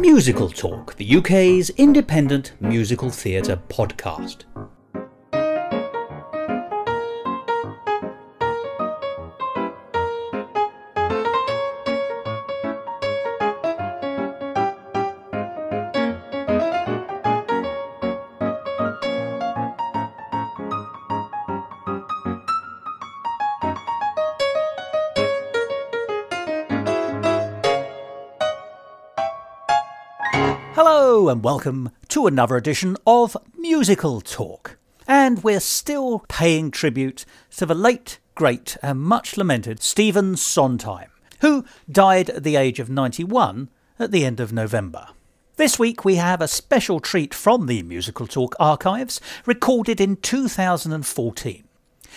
Musical Talk, the UK's independent musical theatre podcast. Hello and welcome to another edition of Musical Talk. And we're still paying tribute to the late, great and much lamented Stephen Sondheim, who died at the age of 91 at the end of November. This week we have a special treat from the Musical Talk archives, recorded in 2014.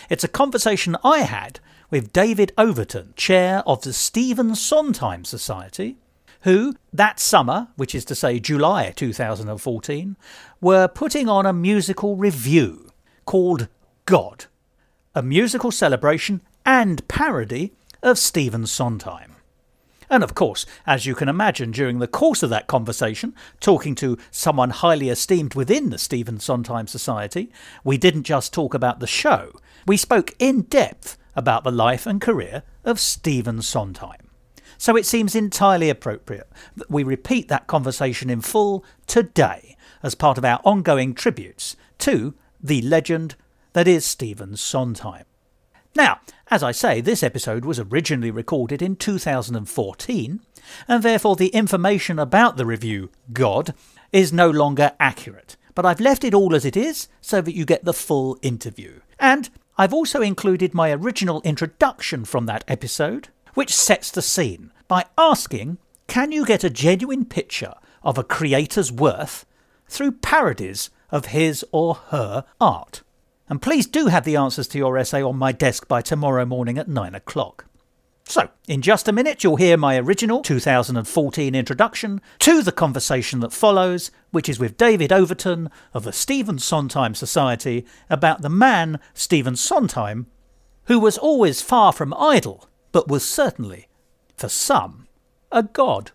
It's a conversation I had with David Overton, chair of the Stephen Sondheim Society, who, that summer, which is to say July 2014, were putting on a musical revue called God, a musical celebration and parody of Stephen Sondheim. And of course, as you can imagine, during the course of that conversation, talking to someone highly esteemed within the Stephen Sondheim Society, we didn't just talk about the show, we spoke in depth about the life and career of Stephen Sondheim. So it seems entirely appropriate that we repeat that conversation in full today as part of our ongoing tributes to the legend that is Stephen Sondheim. Now, as I say, this episode was originally recorded in 2014, and therefore the information about the revue God is no longer accurate. But I've left it all as it is so that you get the full interview. And I've also included my original introduction from that episode, which sets the scene by asking, can you get a genuine picture of a creator's worth through parodies of his or her art? And please do have the answers to your essay on my desk by tomorrow morning at 9 o'clock. So, in just a minute you'll hear my original 2014 introduction to the conversation that follows, which is with David Overton of the Stephen Sondheim Society about the man, Stephen Sondheim, who was always far from idle, but was certainly, for some, a god.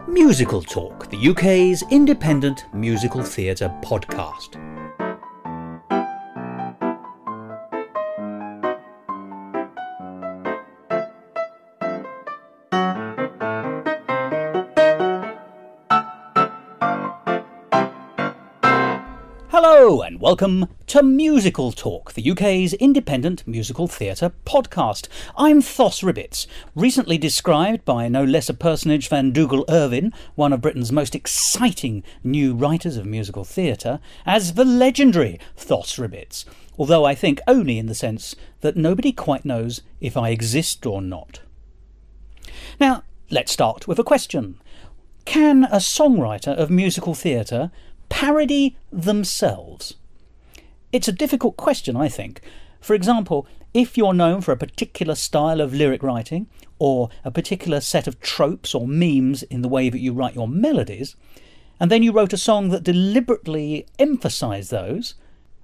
Musical Talk, the UK's independent musical theatre podcast. Hello and welcome to Musical Talk, the UK's independent musical theatre podcast. I'm Thos, recently described by no less a personage than Dougal Irvine, one of Britain's most exciting new writers of musical theatre, as the legendary Thos, although I think only in the sense that nobody quite knows if I exist or not. Now, let's start with a question. Can a songwriter of musical theatre parody themselves? It's a difficult question, I think. For example, if you're known for a particular style of lyric writing or a particular set of tropes or memes in the way that you write your melodies, and then you wrote a song that deliberately emphasised those,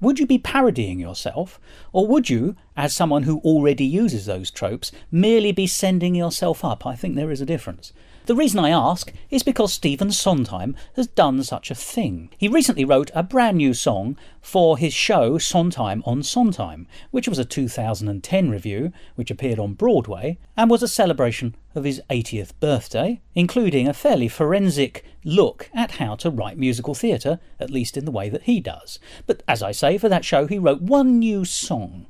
would you be parodying yourself, or would you, as someone who already uses those tropes, merely be sending yourself up? I think there is a difference. The reason I ask is because Stephen Sondheim has done such a thing. He recently wrote a brand new song for his show Sondheim on Sondheim, which was a 2010 revue which appeared on Broadway and was a celebration of his 80th birthday, including a fairly forensic look at how to write musical theatre, at least in the way that he does. But as I say, for that show he wrote one new song.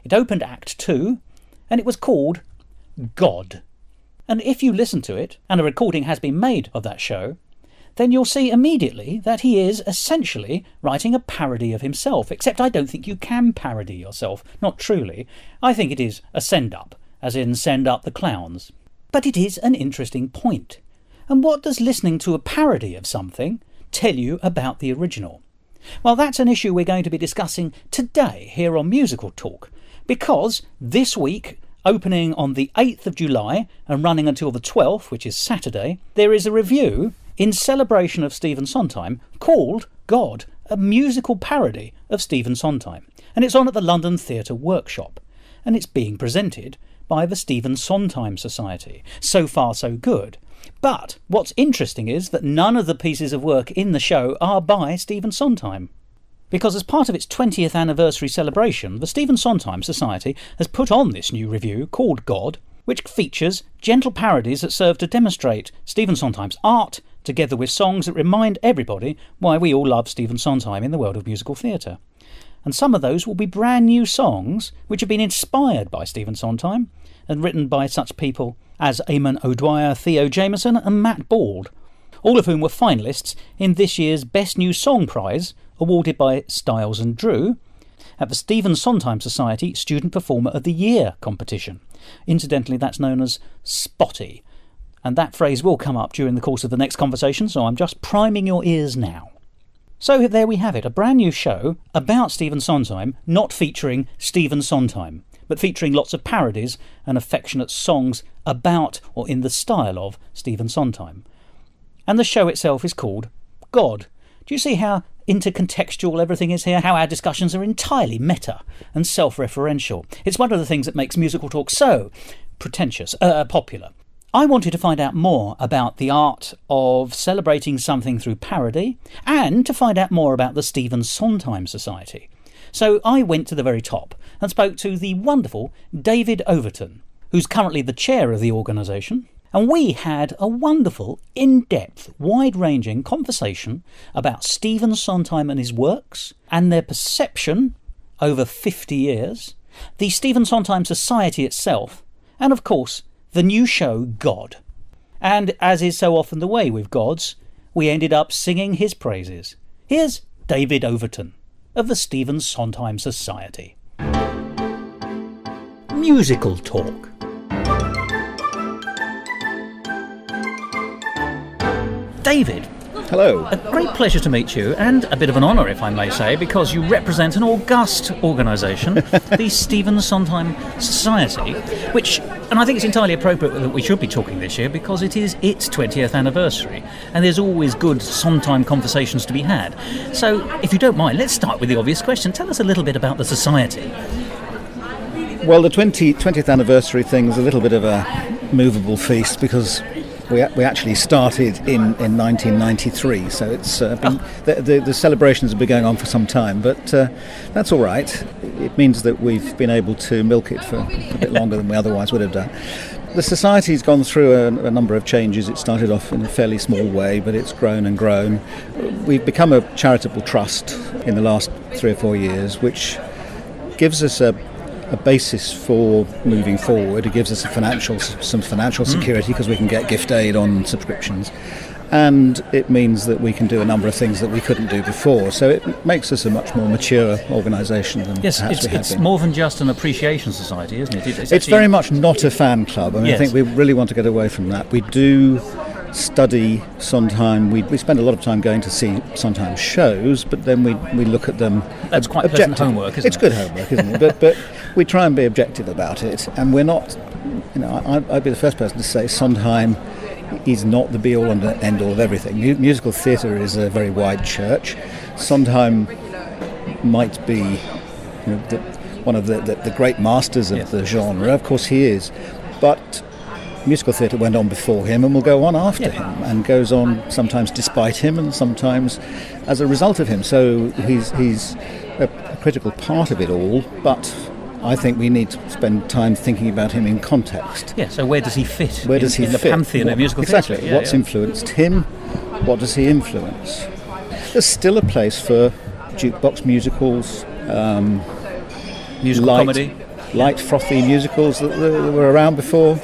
It opened Act 2 and it was called God. And if you listen to it, and a recording has been made of that show, then you'll see immediately that he is essentially writing a parody of himself, except I don't think you can parody yourself, not truly. I think it is a send-up, as in send up the clowns. But it is an interesting point. And what does listening to a parody of something tell you about the original? Well, that's an issue we're going to be discussing today here on Musical Talk, because this week, opening on the 8th of July and running until the 12th, which is Saturday, there is a revue in celebration of Stephen Sondheim called God, a musical parody of Stephen Sondheim. And it's on at the London Theatre Workshop. and it's being presented by the Stephen Sondheim Society. So far, so good. But what's interesting is that none of the pieces of work in the show are by Stephen Sondheim. Because as part of its 20th anniversary celebration, the Stephen Sondheim Society has put on this new revue called God, which features gentle parodies that serve to demonstrate Stephen Sondheim's art, together with songs that remind everybody why we all love Stephen Sondheim in the world of musical theatre. And some of those will be brand new songs which have been inspired by Stephen Sondheim and written by such people as Eamon O'Dwyer, Theo Jameson and Matt Bald, all of whom were finalists in this year's Best New Song Prize, awarded by Styles and Drew, at the Stephen Sondheim Society Student Performer of the Year competition. Incidentally, that's known as Spotty, and that phrase will come up during the course of the next conversation, so I'm just priming your ears now. So there we have it, a brand new show about Stephen Sondheim, not featuring Stephen Sondheim, but featuring lots of parodies and affectionate songs about or in the style of Stephen Sondheim. And the show itself is called God. Do you see how intercontextual everything is here? How our discussions are entirely meta and self-referential. It's one of the things that makes musical talk so popular. I wanted to find out more about the art of celebrating something through parody and to find out more about the Stephen Sondheim Society. So I went to the very top and spoke to the wonderful David Overton, who's currently the chair of the organisation. And we had a wonderful, in-depth, wide-ranging conversation about Stephen Sondheim and his works and their perception over 50 years, the Stephen Sondheim Society itself, and of course, the new show God. And as is so often the way with gods, we ended up singing his praises. Here's David Overton of the Stephen Sondheim Society. Musical talk. David. Hello. A great pleasure to meet you, and a bit of an honour, if I may say, because you represent an august organisation, the Stephen Sondheim Society, which, and I think it's entirely appropriate that we should be talking this year because it is its 20th anniversary, and there's always good Sondheim conversations to be had. So, if you don't mind, let's start with the obvious question. Tell us a little bit about the Society. Well, the 20th anniversary thing is a little bit of a movable feast because we actually started in 1993, so it's been, the celebrations have been going on for some time, but that's all right. It means that we've been able to milk it for a bit longer than we otherwise would have done. The Society's gone through a number of changes. It started off in a fairly small way, but it's grown and grown. We've become a charitable trust in the last 3 or 4 years, which gives us a basis for moving forward. It gives us some financial security because we can get gift aid on subscriptions, and it means that we can do a number of things that we couldn't do before. So it makes us a much more mature organisation than perhaps we have been. It's more than just an appreciation society, isn't it? It's very much not a fan club. I mean, yes. I think we really want to get away from that. We do study Sondheim. We spend a lot of time going to see Sondheim shows, but then we look at them. That's quite pleasant homework, isn't it? It's good homework, isn't it? But we try and be objective about it, and we're not. I'd be the first person to say Sondheim is not the be-all and end-all of everything. Musical theatre is a very wide church. Sondheim might be one of the great masters of the genre. Of course he is, but musical theatre went on before him and will go on after him, and goes on sometimes despite him and sometimes as a result of him. So he's a critical part of it all, but I think we need to spend time thinking about him in context. Yeah, so where does he fit? Where does he in fit? The pantheon of musical theatre? Exactly. What's influenced him? What does he influence? There's still a place for jukebox musicals, musical comedy, light, frothy musicals that were around before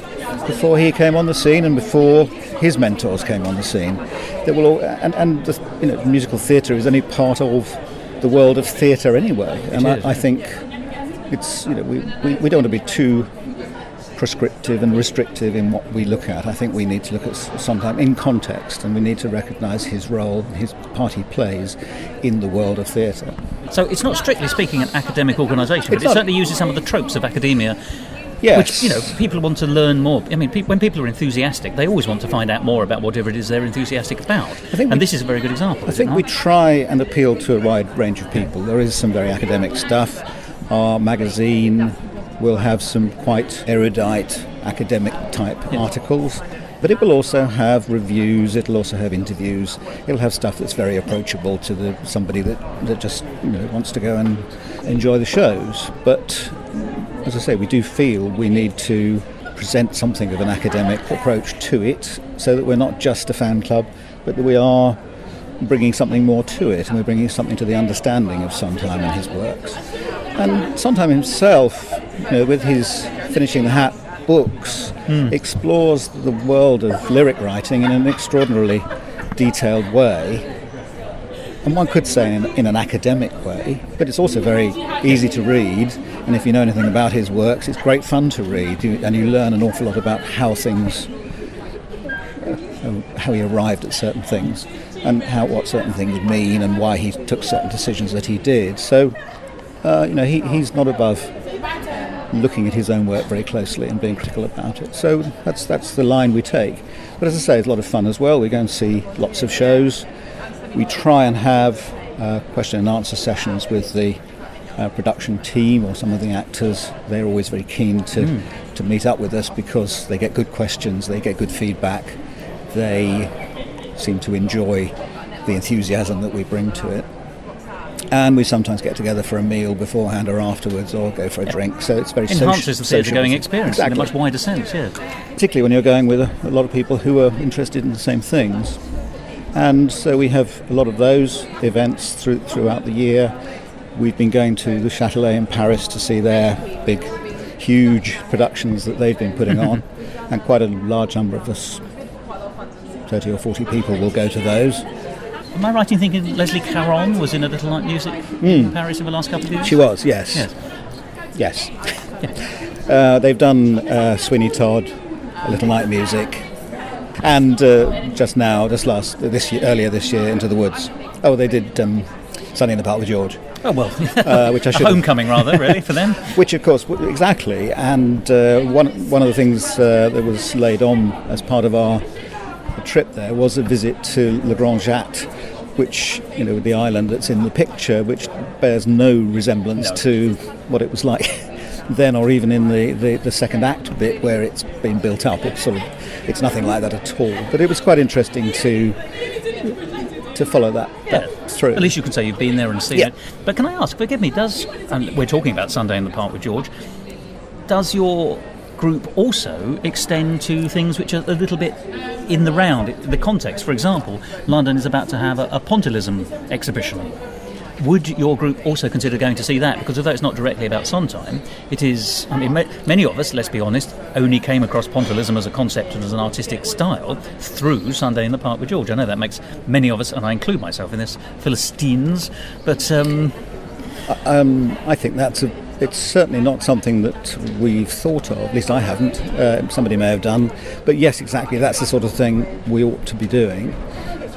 he came on the scene and before his mentors came on the scene. That will all, musical theatre is only part of the world of theatre anyway, and I think it's we don't want to be too prescriptive and restrictive in what we look at. I think we need to look at Sondheim in context, and we need to recognise his role, his part he plays in the world of theatre. So it's not strictly speaking an academic organisation, but it certainly uses some of the tropes of academia. Yes. Which, people want to learn more. I mean, when people are enthusiastic, they always want to find out more about whatever it is they're enthusiastic about. This is a very good example. I think we try and appeal to a wide range of people. There is some very academic stuff. Our magazine will have some quite erudite, academic-type articles, but it will also have reviews, it'll also have interviews, it'll have stuff that's very approachable to somebody that just wants to go and enjoy the shows. But, as I say, we do feel we need to present something of an academic approach to it, so that we're not just a fan club, but that we are bringing something more to it, and we're bringing something to the understanding of Sondheim and his works. And Sondheim himself, with his Finishing the Hat books, explores the world of lyric writing in an extraordinarily detailed way, and one could say in an academic way, but it's also very easy to read, and if you know anything about his works, it's great fun to read, and you learn an awful lot about how he arrived at certain things, and what certain things mean, and why he took certain decisions that he did. So, he's not above looking at his own work very closely and being critical about it. So that's the line we take. But as I say, it's a lot of fun as well. We go and see lots of shows. We try and have question and answer sessions with the production team or some of the actors. They're always very keen to meet up with us because they get good questions, they get good feedback. They seem to enjoy the enthusiasm that we bring to it. And we sometimes get together for a meal beforehand or afterwards, or go for a drink. So it's very enhances the theatre-going experience in a much wider sense, yeah. Particularly when you're going with a lot of people who are interested in the same things. And so we have a lot of those events throughout the year. We've been going to the Châtelet in Paris to see their big, huge productions that they've been putting on, and quite a large number of us, 30 or 40 people, will go to those. Am I right in thinking Leslie Caron was in A Little Night Music in Paris in the last couple of years? She was, yes. Yes. They've done Sweeney Todd, A Little Night Music, and earlier this year, Into the Woods. Oh, they did Sunny in the Park with George. Oh, well, which I a homecoming, rather, really, for them. Which, of course, exactly. And one of the things that was laid on as part of our trip there was a visit to Le Grand Jatte, which, the island that's in the picture, which bears no resemblance to what it was like then, or even in the second act bit where it's been built up. It's nothing like that at all. But it was quite interesting to follow that through. At least you can say you've been there and seen it. But can I ask, forgive me, and we're talking about Sunday in the Park with George, does your group also extend to things which are a little bit in the round, the context? For example, London is about to have a Pointillism exhibition. Would your group also consider going to see that? Because although it's not directly about Sondheim, it is, many of us, let's be honest, only came across Pointillism as a concept and as an artistic style through Sunday in the Park with George. I know that makes many of us, and I include myself in this, Philistines, but I think it's certainly not something that we've thought of, at least I haven't. Somebody may have done. But yes, exactly, that's the sort of thing we ought to be doing.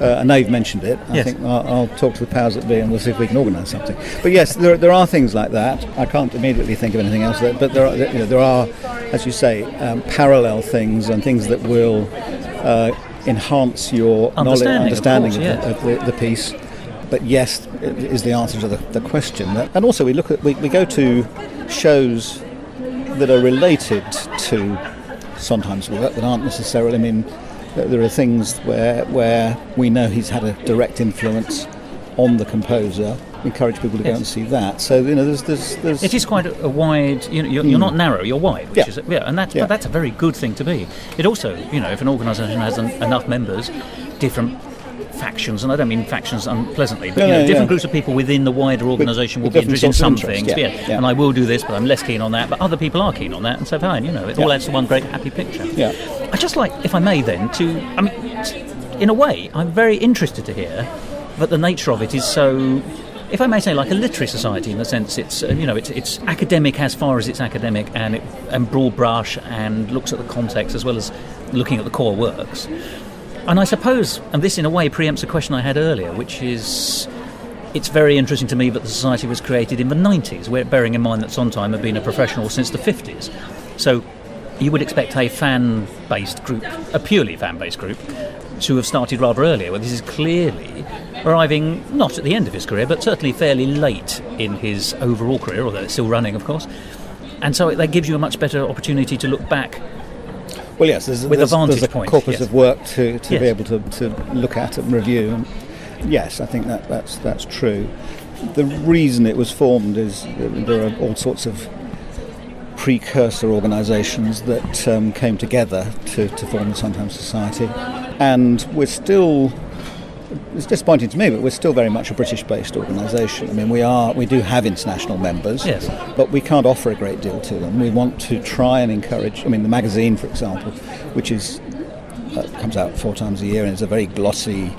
And now you've mentioned it. I think I'll talk to the powers that be and we'll see if we can organise something. But yes, there are things like that. I can't immediately think of anything else, but there are, as you say, parallel things and things that will enhance your understanding of the piece. But yes, is the answer to the question. And also we go to shows that are related to Sondheim's work that aren't necessarily, there are things where we know he's had a direct influence on the composer. We encourage people to go and see that. So there's it is quite a wide. You're not narrow. You're wide, which is but that's a very good thing to be. It also, if an organisation has enough members, different factions, and I don't mean factions unpleasantly, but different groups of people within the wider organisation will be interested in some things. And I will do this, but I'm less keen on that. But other people are keen on that, and so fine. It all adds to one great happy picture. Yeah. I just like, if I may, then in a way, I'm very interested to hear that the nature of it is so, if I may say, like a literary society in the sense it's it's academic as far as it's academic, and broad brush, and looks at the context as well as looking at the core works. And I suppose, and this in a way preempts a question I had earlier, which is, it's very interesting to me that the Society was created in the 90s, bearing in mind that Sondheim had been a professional since the 50s. So you would expect a fan-based group, a purely fan-based group, to have started rather earlier. Well, this is clearly arriving not at the end of his career, but certainly fairly late in his overall career, although it's still running, of course. And so that gives you a much better opportunity to look back. Well, yes, there's a point, corpus yes. of work to be able to look at and review. And yes, I think that's true. The reason it was formed is there are all sorts of precursor organisations that came together to form the Sondheim Society, and we're still. It's disappointing to me, but we're still very much a British-based organisation. I mean, we do have international members, yes, but we can't offer a great deal to them. We want to try and encourage. I mean, the magazine, for example, which comes out 4 times a year and is a very glossy,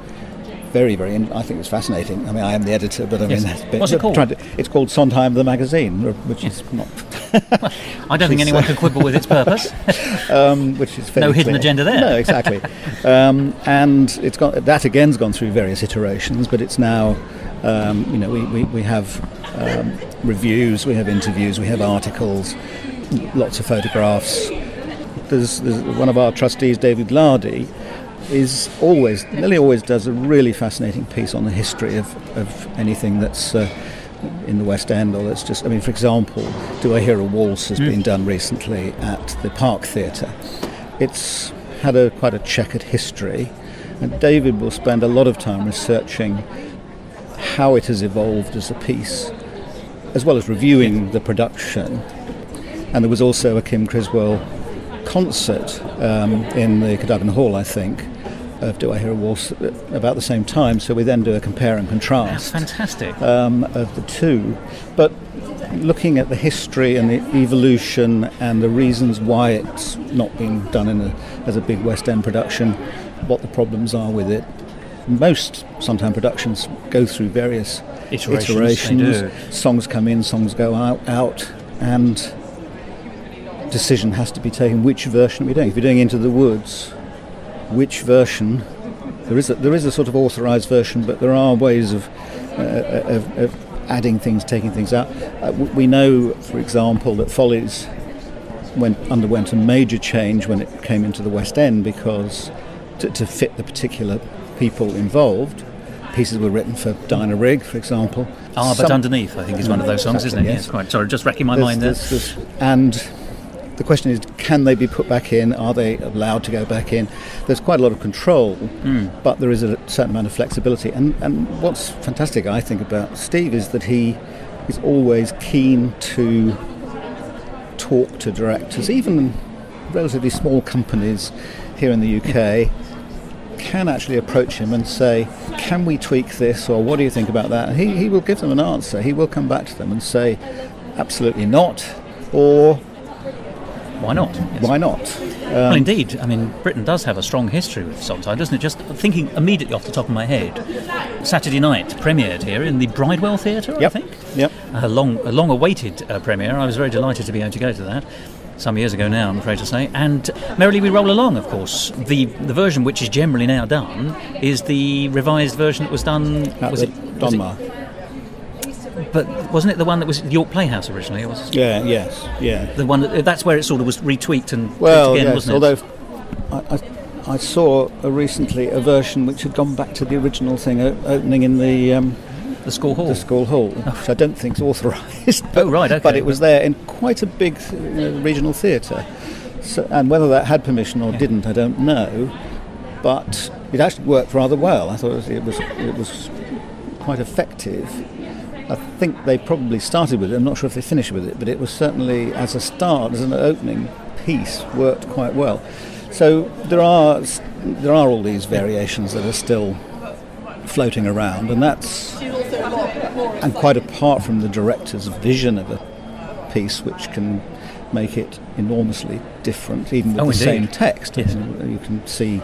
very, very. I think it's fascinating. I mean, I am the editor, but I mean, yes. What's it called? It's called Sondheim the magazine, which is not. I don't think anyone can quibble with its purpose. Which is fairly no hidden clear. agenda there. No, exactly. And it's got that again's gone through various iterations, but it's now, we have reviews, we have interviews, we have articles, lots of photographs. There's one of our trustees, David Lardy, nearly always does a really fascinating piece on the history of anything that's in the West End, or that's just, I mean, for example, Do I Hear a Waltz has been done recently at the Park Theatre. It's had quite a checkered history, and David will spend a lot of time researching how it has evolved as a piece, as well as reviewing the production. And there was also a Kim Criswell concert in the Cadogan Hall, I think, of Do I Hear a Waltz about the same time, so we then do a compare and contrast. That's fantastic. Of the two. But looking at the history and the evolution and the reasons why it's not being done as a big West End production, what the problems are with it. Most Sondheim productions go through various iterations. Songs come in, songs go out, and decision has to be taken which version we're doing. If you're doing Into the Woods, which version? There is a sort of authorised version, but there are ways of adding things, taking things out. We know, for example, that Follies underwent a major change when it came into the West End, because to fit the particular people involved, pieces were written for Dinah Rigg, for example. But Underneath, I think, is one of those songs, exactly, isn't it? Yes, quite. Sorry, just racking my mind there. And the question is, can they be put back in? Are they allowed to go back in? There's quite a lot of control, but there is a certain amount of flexibility. And what's fantastic, I think, about Steve is that he is always keen to talk to directors, even relatively small companies here in the UK, can actually approach him and say, can we tweak this, or what do you think about that? And he will give them an answer. He will come back to them and say, absolutely not, or why not? Yes. Why not? Well, indeed. I mean, Britain does have a strong history with Sondheim, doesn't it? Just thinking immediately off the top of my head, Saturday night premiered here in the Bridewell Theatre, I think. Yep. A long-awaited premiere. I was very delighted to be able to go to that. Some years ago now, I'm afraid to say. And Merrily We Roll Along, of course. The version which is generally now done is the revised version that was done... Donmar. But wasn't it the one that was York Playhouse originally? Yeah. The one that's where it sort of was retweaked and tweaked again, yes, wasn't it? Although I saw recently a version which had gone back to the original thing, opening in the School Hall. The School Hall, which I don't think is authorised. Right, okay. But it was there in quite a big regional theatre. So, and whether that had permission or didn't, I don't know. But it actually worked rather well. I thought it was quite effective. I think they probably started with it. I'm not sure if they finished with it, but it was certainly, as a start, as an opening piece, worked quite well. So there are all these variations that are still floating around, and quite apart from the director's vision of a piece, which can make it enormously different, even with the same text. Yes. You can see.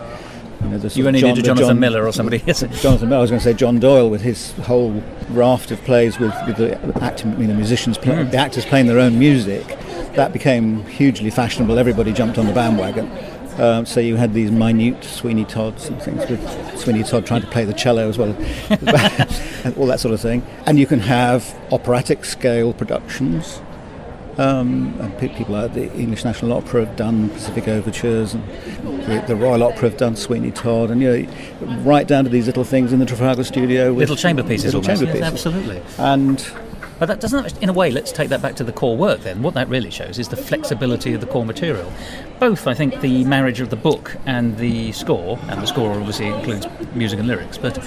You only need a Jonathan Miller or somebody. Jonathan Miller. I was going to say John Doyle with his whole raft of plays with the acting, musicians, the actors playing their own music. That became hugely fashionable. Everybody jumped on the bandwagon. So you had these minute Sweeney Todds and things, with Sweeney Todd trying to play the cello as well, and all that sort of thing. And you can have operatic scale productions. And people like the English National Opera have done Pacific Overtures, and the Royal Opera have done Sweeney Todd, and right down to these little things in the Trafalgar Studio with little chamber pieces, Absolutely. And But that doesn't, in a way, let's take that back to the core work then. What that really shows is the flexibility of the core material. Both, I think, the marriage of the book and the score obviously includes music and lyrics, but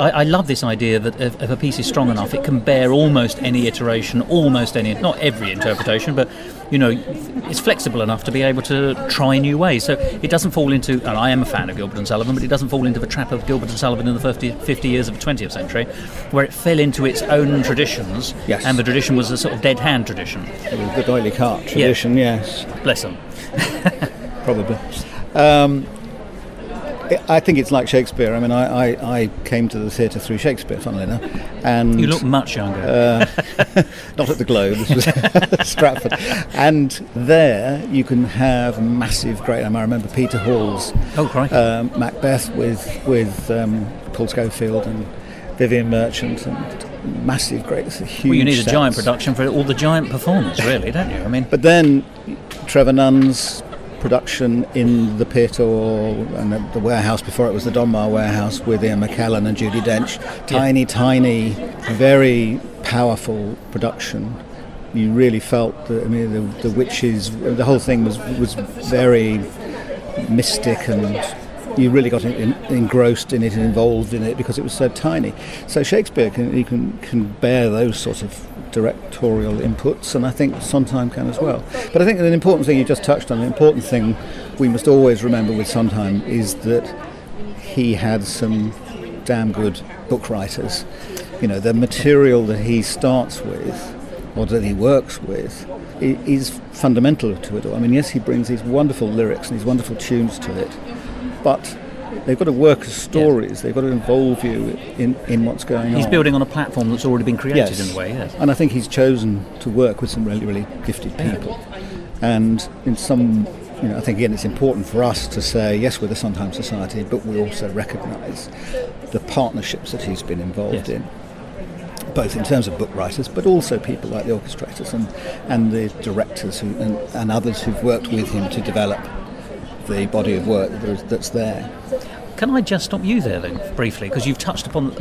I love this idea that if a piece is strong enough, it can bear almost any iteration, not every interpretation, but, it's flexible enough to be able to try new ways. So it doesn't fall into, and I am a fan of Gilbert and Sullivan, but it doesn't fall into the trap of Gilbert and Sullivan in the 50 years of the 20th century, where it fell into its own traditions, yes. And the tradition was a sort of dead hand tradition. It was the doily cart tradition, yes. Bless them. Probably. I think it's like Shakespeare. I mean, I came to the theatre through Shakespeare, funnily enough. And you look much younger. Not at the Globe, this was Stratford. And there you can have massive, great... I remember Peter Hall's Macbeth with Paul Schofield and Vivian Merchant, and massive, great, huge Well, you need sets. a giant production for all the giant performers, really, don't you? I mean, but then Trevor Nunn's production in the Pit and the warehouse before it was the Donmar warehouse with Ian McKellen and Judi Dench. Tiny, very powerful production. You really felt the witches. The whole thing was very mystic, and you really got engrossed in it and involved in it because it was so tiny. So Shakespeare can bear those sorts of directorial inputs, and I think Sondheim can as well. But I think an important thing you just touched on, the important thing we must always remember with Sondheim is that he had some damn good book writers. The material that he starts with, or that he works with, is fundamental to it all. I mean, yes, he brings these wonderful lyrics and these wonderful tunes to it, but they've got to work as stories. Yes. They've got to involve you in what's going on. He's building on a platform that's already been created, yes. In a way, yes. And I think he's chosen to work with some really, really gifted people. And in some, I think, again, it's important for us to say, yes, we're the Sondheim Society, but we also recognise the partnerships that he's been involved in, both in terms of book writers, but also people like the orchestrators and the directors and others who've worked with him to develop the body of work that's there. Can I just stop you there then, briefly, because you've touched upon,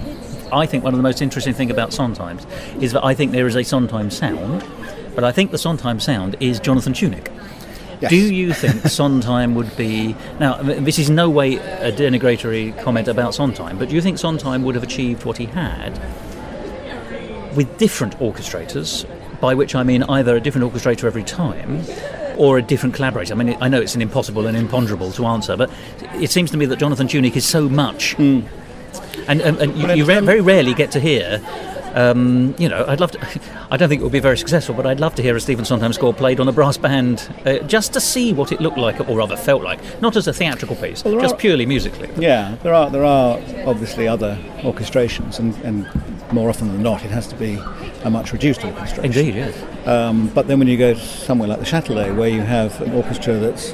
I think one of the most interesting things about Sondheim is that I think there is a Sondheim sound, but I think the Sondheim sound is Jonathan Tunick. Yes. Do you think Sondheim would be... Now, this is no way a denigratory comment about Sondheim, but do you think Sondheim would have achieved what he had with different orchestrators, by which I mean either a different orchestrator every time, or a different collaborator? I mean, I know it's an impossible and imponderable to answer, but it seems to me that Jonathan Tunick is so much. And you very rarely get to hear, I'd love to... I don't think it would be very successful, but I'd love to hear a Stephen Sondheim score played on a brass band, just to see what it looked like, or rather felt like, not as a theatrical piece, just purely musically. Yeah, there are obviously other orchestrations, and more often than not, it has to be a much reduced orchestration. Indeed, yes. But then when you go somewhere like the Châtelet, where you have an orchestra that's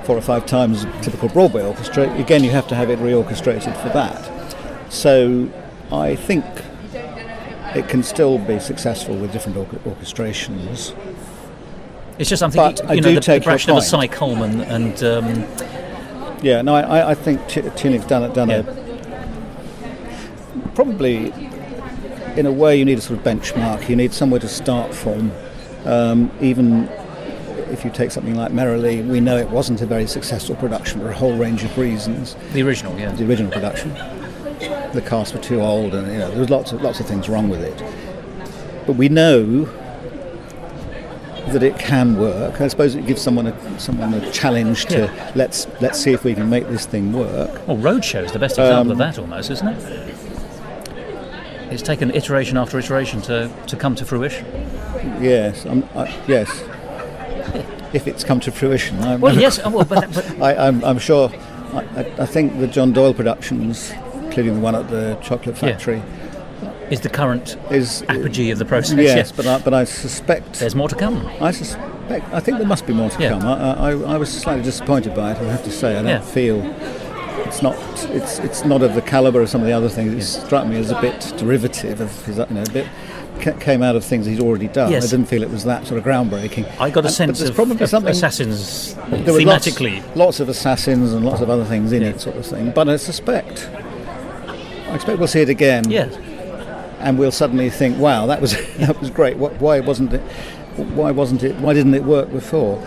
4 or 5 times a typical Broadway orchestra, again you have to have it reorchestrated for that. So I think it can still be successful with different orchestrations. It's just something, the braction of a Cy Coleman and... I think Tunick's done yeah. Probably, in a way, you need a sort of benchmark. You need somewhere to start from. Even if you take something like Merrily, we know it wasn't a very successful production for a whole range of reasons. The original production. The cast were too old, and there was lots of things wrong with it. But we know that it can work. I suppose it gives someone a challenge to let's see if we can make this thing work. Well, Roadshow is the best example of that, almost, isn't it? It's taken iteration after iteration to come to fruition. Yes, yes. If it's come to fruition, I'm sure. I think the John Doyle productions, including the one at the Chocolate Factory, is the current apogee of the process. Yes, but I suspect there's more to come. I think there must be more to come. I was slightly disappointed by it, I have to say. I don't feel it's not of the calibre of some of the other things. It struck me as a bit derivative of his, came out of things he's already done. Yes. I didn't feel it was that sort of groundbreaking. I got a sense of assassins thematically. Lots of assassins and lots of other things in it, sort of thing. But I expect we'll see it again. Yes. and we'll suddenly think, wow, that was great. Why didn't it work before?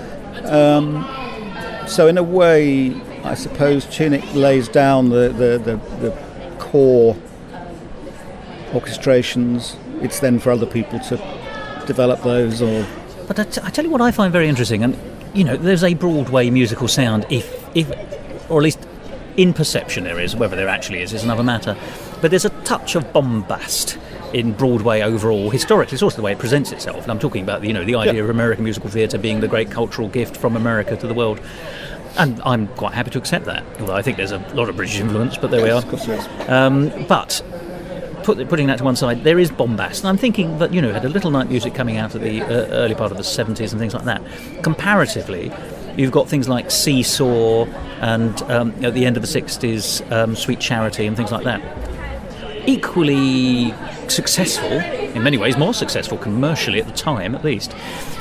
So in a way, I suppose Tunic lays down the core orchestrations. It's then for other people to develop those. But I tell you what I find very interesting, and there's a Broadway musical sound, if or at least in perception there is. Whether there actually is another matter. But there's a touch of bombast in Broadway overall, historically. It's also the way it presents itself. And I'm talking about the idea of American musical theatre being the great cultural gift from America to the world. And I'm quite happy to accept that. Although I think there's a lot of British influence, but there we are. Of course there is. But putting that to one side, there is bombast. And I'm thinking that, had a little night music coming out of the early part of the 70s and things like that. Comparatively, you've got things like Seesaw and at the end of the 60s, Sweet Charity and things like that. Equally successful, in many ways more successful commercially at the time at least.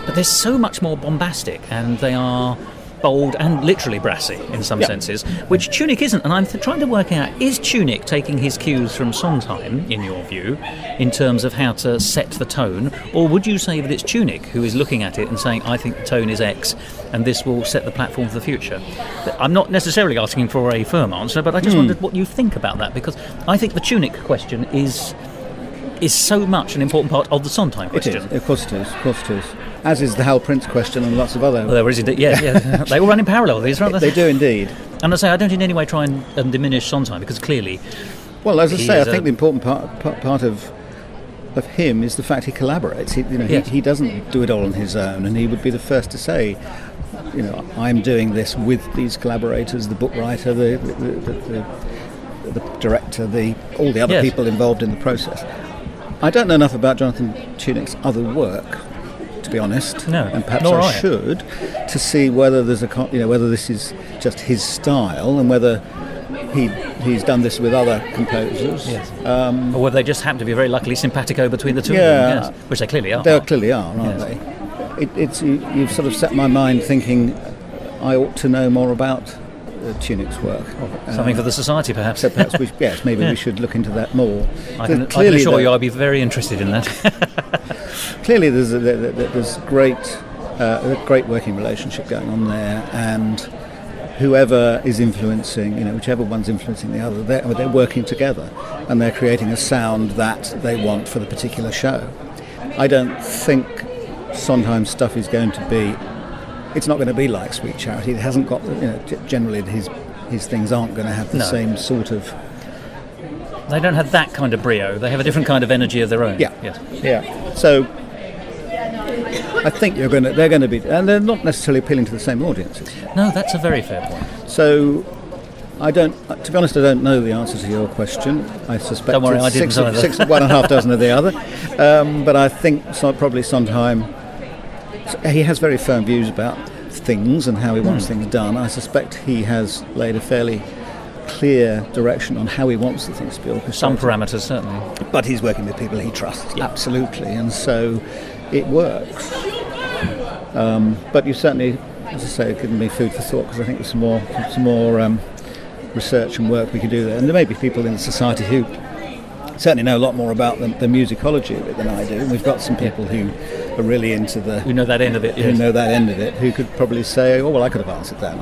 But they're so much more bombastic, and they are bold and literally brassy in some senses, which Tunic isn't. And I'm trying to work out, is Tunic taking his cues from Sondheim, in your view, in terms of how to set the tone, or would you say that it's Tunic who is looking at it and saying, I think the tone is X and this will set the platform for the future? I'm not necessarily asking for a firm answer, but I just wondered what you think about that, because I think the Tunic question is so much an important part of the Sondheim question. It is, of course it is. As is the Hal Prince question and lots of other... Well, there is indeed, yeah. They all run in parallel, these, aren't they? They do indeed. And I say, I don't in any way try and diminish Sondheim, because clearly... Well, as I say, I think the important part of him is the fact he collaborates. He doesn't do it all on his own, and he would be the first to say, I'm doing this with these collaborators, the book writer, the director, all the other people involved in the process. I don't know enough about Jonathan Tunic's other work, to be honest, and perhaps I should, to see whether there's whether this is just his style and whether he's done this with other composers, or whether they just happen to be very luckily simpatico between the two of them, yes, which they clearly are. They clearly are, aren't they? You've sort of set my mind thinking I ought to know more about Tunic's work. Something for the Society, perhaps. So perhaps maybe we should look into that more. I can assure you I'll be very interested in that. Clearly there's a great working relationship going on there, and whoever is influencing, whichever one's influencing the other, they're working together and they're creating a sound that they want for the particular show. I don't think Sondheim's stuff is going to be... It's not going to be like Sweet Charity. It hasn't got, generally his things aren't going to have the same sort of... They don't have that kind of brio. They have a different kind of energy of their own. Yeah. So I think they're going to be... And they're not necessarily appealing to the same audiences. No, that's a very fair point. So to be honest, I don't know the answer to your question. I suspect don't worry, I didn't six, 1.5 dozen of the other. But I think probably Sondheim... He has very firm views about things and how he wants things done. I suspect he has laid a fairly clear direction on how he wants the things to be orchestrated. Some parameters, certainly. But he's working with people he trusts, absolutely, and so it works. But you certainly, as I say, given me food for thought, because I think there's some more research and work we could do there. And there may be people in the Society who certainly know a lot more about the musicology of it than I do. And we've got some people who are really into who know that end of it. Who know that end of it, who could probably say, oh, well, I could have answered that.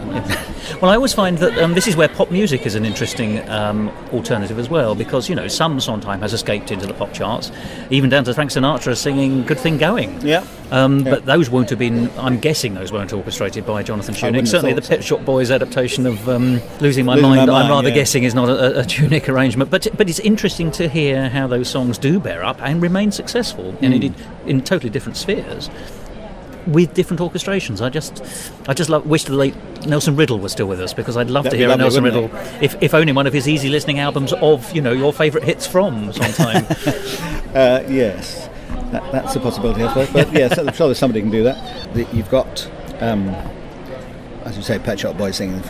Well, I always find that this is where pop music is an interesting alternative as well, because, some Sondheim has escaped into the pop charts, even down to Frank Sinatra singing Good Thing Going. But those won't have been, I'm guessing those weren't orchestrated by Jonathan Tunic. Certainly the Pet Shop Boys adaptation of Losing My Mind, I'm rather guessing is not a Tunic arrangement. But it's interesting to hear how those songs do bear up and remain successful, and indeed in totally different spheres, with different orchestrations. I just wish the late Nelson Riddle was still with us, because I'd love to hear a Nelson Riddle, if only one of his easy listening albums of your favourite hits from Sondheim. Yes, that's a possibility, I suppose. But yes, I'm sure somebody can do that. You've got, as you say, Pet Shop Boys singing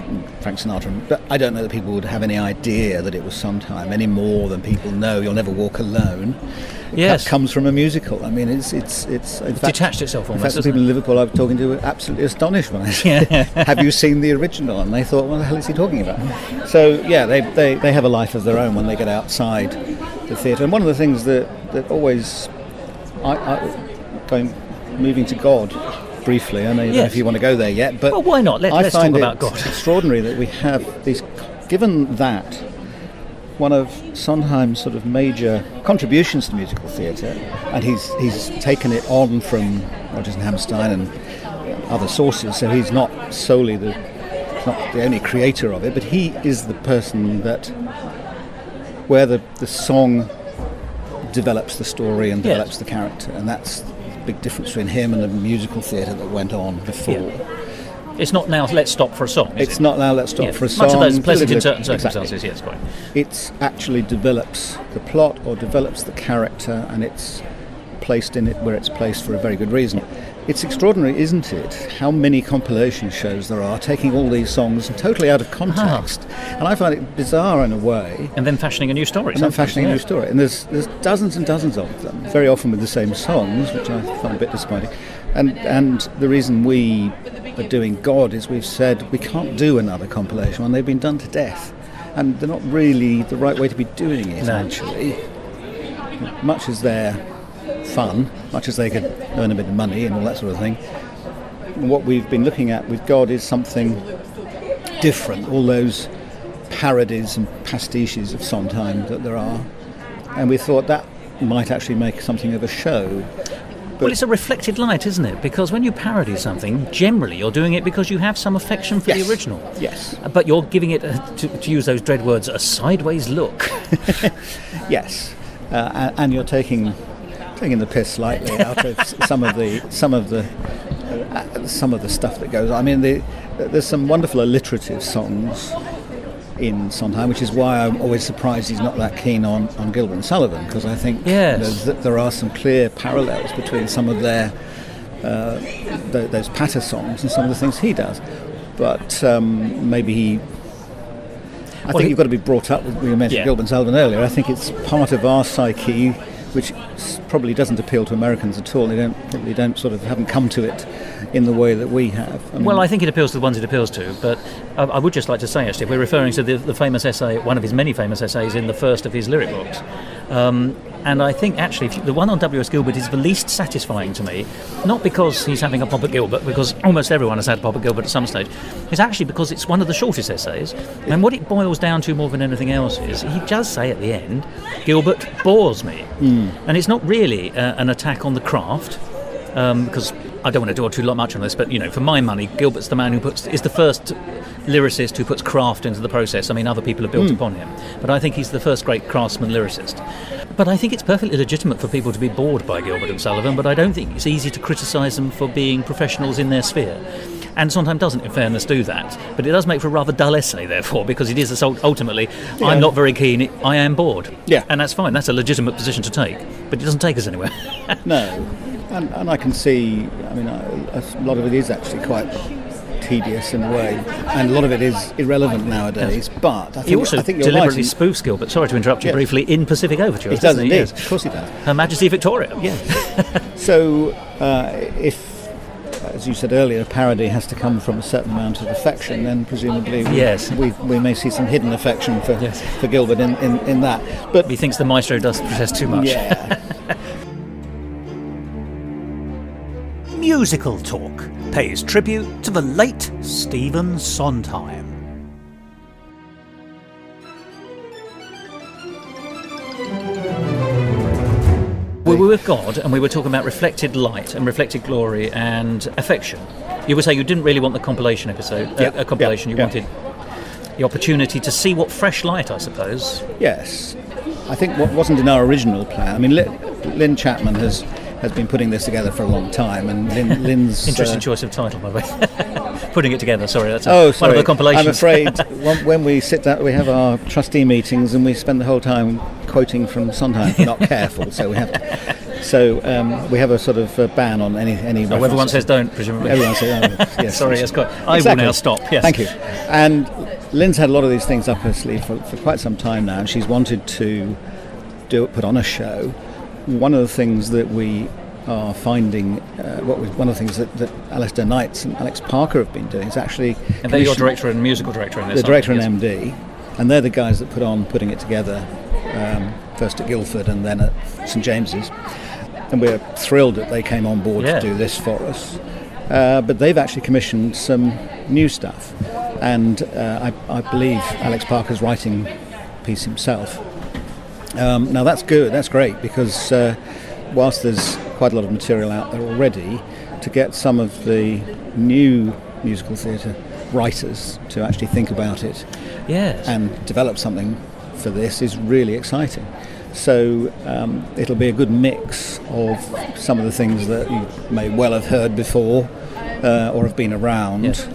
Frank Sinatra, but I don't know that people would have any idea that it was Sondheim any more than people know You'll Never Walk Alone. Yes, that comes from a musical. I mean, it's in fact, detached itself almost. In fact, the people in Liverpool I was talking to were absolutely astonished when I said, "Have you seen the original?" And they thought, "What the hell is he talking about?" So yeah, they have a life of their own when they get outside the theatre. And one of the things that always, moving to God briefly, I know you don't know if you want to go there yet, but well, why not? Let's talk about God. It's extraordinary that we have these, given that one of Sondheim's sort of major contributions to musical theatre, and he's taken it on from Rodgers and Hammerstein and other sources, so he's not solely the only creator of it, but he is the person where the song develops the story and develops the character, and that's the big difference between him and the musical theatre that went on before. Yeah. It's not now let's stop for a song. It's not now let's stop for a song. Much of those pleasant in certain circumstances, yes, quite. It actually develops the plot or develops the character, and it's placed in it where it's placed for a very good reason. It's extraordinary, isn't it, how many compilation shows there are taking all these songs totally out of context. And I find it bizarre in a way. And then fashioning a new story. And there's dozens and dozens of them, very often with the same songs, which I find a bit disappointing. And the reason we are doing God is we've said we can't do another compilation one. They've been done to death. And they're not really the right way to be doing it, actually. Much as they're fun, much as they could earn a bit of money and all that sort of thing, what we've been looking at with God is something different, all those parodies and pastiches of Sondheim that there are, and we thought that might actually make something of a show. Well, it's a reflected light, isn't it? Because when you parody something, generally you're doing it because you have some affection for the original. Yes. But you're giving it, to use those dread words, a sideways look. Yes. And you're taking the piss slightly out of some of the stuff that goes on. I mean, there's some wonderful alliterative songs in Sondheim, which is why I'm always surprised he's not that keen on Gilbert and Sullivan, because I think that there are some clear parallels between some of their those patter songs and some of the things he does. But maybe I think you've got to be brought up with, we mentioned Gilbert and Sullivan earlier. I think it's part of our psyche, which probably doesn't appeal to Americans at all. They haven't come to it in the way that we have. I think it appeals to the ones it appeals to, but I would just like to say, actually, if we're referring to the famous essay, one of his many famous essays in the first of his lyric books, and I think actually the one on W.S. Gilbert is the least satisfying to me, not because he's having a pop at Gilbert, because almost everyone has had a pop at Gilbert at some stage. It's actually because it's one of the shortest essays, and what it boils down to more than anything else is he does say at the end, Gilbert bores me. And it's not really an attack on the craft, because I don't want to dwell too much on this, but for my money, Gilbert's the man is the first lyricist who puts craft into the process. I mean, other people have built upon him, but I think he's the first great craftsman lyricist. But I think it's perfectly legitimate for people to be bored by Gilbert and Sullivan, but I don't think it's easy to criticise them for being professionals in their sphere. And Sondheim doesn't, in fairness, do that. But it does make for a rather dull essay, therefore, because it is ultimately, I'm not very keen, I am bored. Yeah. And that's fine, that's a legitimate position to take, but it doesn't take us anywhere. No. And I can see, a lot of it is actually quite tedious in a way, and a lot of it is irrelevant nowadays. Yes. But I think, he also deliberately spoofs Gilbert. Sorry to interrupt you briefly. In Pacific Overture, he does indeed. Yes. Of course, he does. Her Majesty Victoria. Yes. So, if, as you said earlier, parody has to come from a certain amount of affection, then presumably we may see some hidden affection for Gilbert in that. But he thinks the maestro does possess too much. Yeah. Musical Talk pays tribute to the late Stephen Sondheim. We were with God and we were talking about reflected light and reflected glory and affection. You would say you didn't really want the compilation episode, a compilation. You wanted the opportunity to see what fresh light, I suppose. Yes. I think what wasn't in our original plan, I mean, Lynn Chapman has been putting this together for a long time, and Lynn's... Interesting choice of title, by the way. Putting it together, sorry, that's one of the compilations. I'm afraid when we sit down, we have our trustee meetings and we spend the whole time quoting from Sondheim. We're not careful, so we have to... So we have a sort of ban on any everyone says don't, presumably. Everyone says yes. Sorry, yes, I will now stop, yes. Thank you. And Lynn's had a lot of these things up her sleeve for quite some time now, and she's wanted to put on a show. One of the things that we are finding, one of the things that Alistair Knights and Alex Parker have been doing is actually... And they're your director and musical director in this. The director and MD, and they're the guys that putting it together. first at Guildford and then at St James's. And we're thrilled that they came on board to do this for us. But they've actually commissioned some new stuff. And I believe Alex Parker's writing a piece himself. Now that's good, that's great, because whilst there's quite a lot of material out there already, to get some of the new musical theatre writers to actually think about it and develop something for this is really exciting. So it'll be a good mix of some of the things that you may well have heard before or have been around,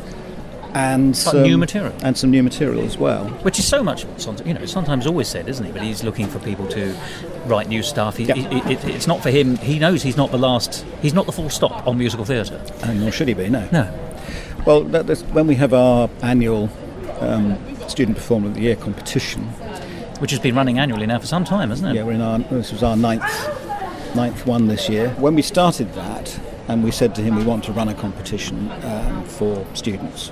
and some new material, and some new material as well. Which is so much, Sondheim's always said, isn't he? But he's looking for people to write new stuff. It's not for him. He knows he's not the last. He's not the full stop on musical theatre. Nor should he be. No. Well, that's when we have our annual Student Performer of the Year competition, which has been running annually now for some time, hasn't it? Yeah, this was our ninth one this year. When we started that, and we said to him we want to run a competition for students,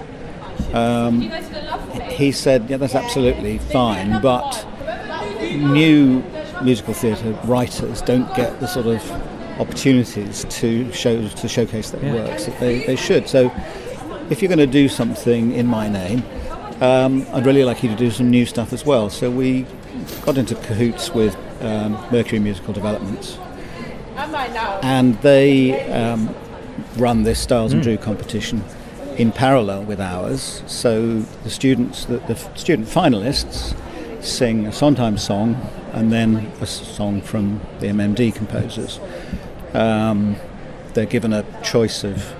he said, yeah, that's absolutely fine, but new musical theatre writers don't get the sort of opportunities to showcase their works that they should. So if you're going to do something in my name, I'd really like you to do some new stuff as well. So we got into cahoots with Mercury Musical Developments, and they run this Styles and Drew competition in parallel with ours. So the student finalists sing a Sondheim song and then a song from the MMD composers. They're given a choice of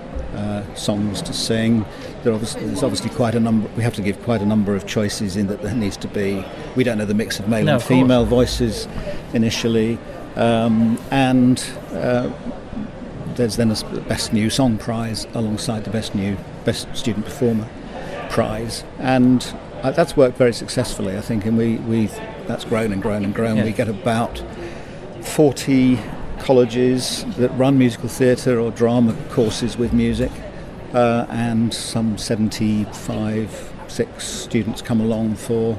songs to sing. There's obviously quite a number. We have to give quite a number of choices in that there needs to be. We don't know the mix of male and female voices initially, and there's then a Best New Song prize alongside the Best Student Performer prize, and that's worked very successfully, I think. And that's grown and grown and grown. Yeah. We get about 40 colleges that run musical theatre or drama courses with music, and some 6 students come along for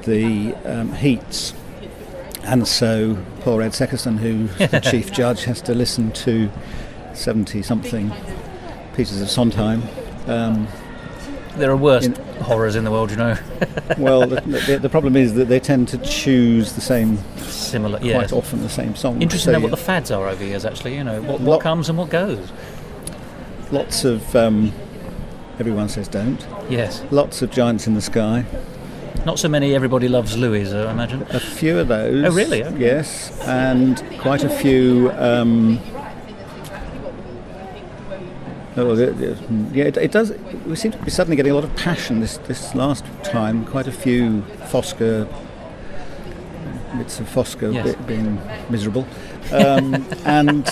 the heats. And so poor Ed Seckerson, who's the chief judge, has to listen to 70-something pieces of Sondheim. There are worse horrors in the world, Well, the problem is that they tend to choose the same, quite often the same song. Interesting to know what the fads are over years, actually. What comes and what goes. Lots of Everyone Says Don't. Yes. Lots of Giants in the Sky. Not so many Everybody Loves Louis, I imagine. A few of those. Oh, really? Okay. Yes, and quite a few. It does. We seem to be suddenly getting a lot of passion this last time. Quite a few Fosca bits of Fosca being miserable, and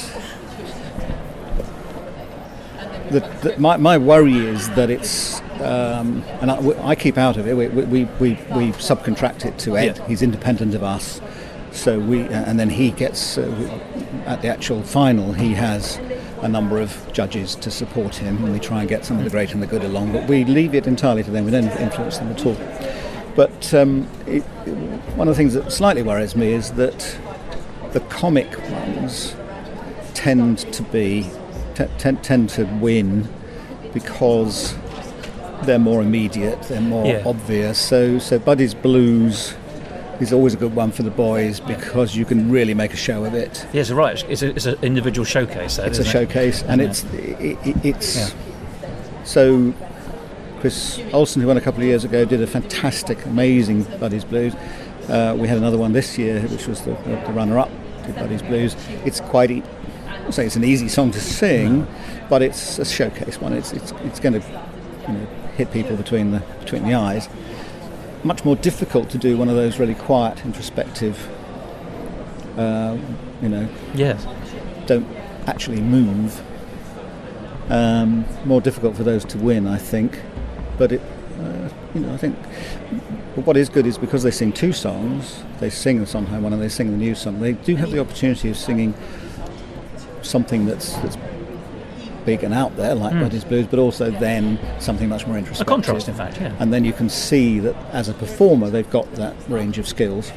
my worry is that it's. And I keep out of it. We subcontract it to Ed. He's independent of us, so and then he gets at the actual final. He has a number of judges to support him, and we try and get some of the great and the good along. But we leave it entirely to them. We don't influence them at all. But one of the things that slightly worries me is that the comic ones tend to win because they're more immediate, they're more obvious. So Buddy's Blues is always a good one for the boys because you can really make a show of it. Yes, right. It's an individual showcase. It's a showcase, and it's so. Chris Olsen, who won a couple of years ago, did a fantastic, amazing Buddy's Blues. We had another one this year, which was the runner-up to Buddy's Blues. It's quite. I'll say it's an easy song to sing, but it's a showcase one. It's going to hit people between the eyes. Much more difficult to do one of those really quiet, introspective, don't actually move. More difficult for those to win, I think. But I think what is good is because they sing two songs, they sing the Sondheim one and they sing the new song. They do have the opportunity of singing something that's big and out there, like Buddy's Blues, but also then something much more introspective. A contrast, in fact, yeah. And then you can see that as a performer, they've got that range of skills.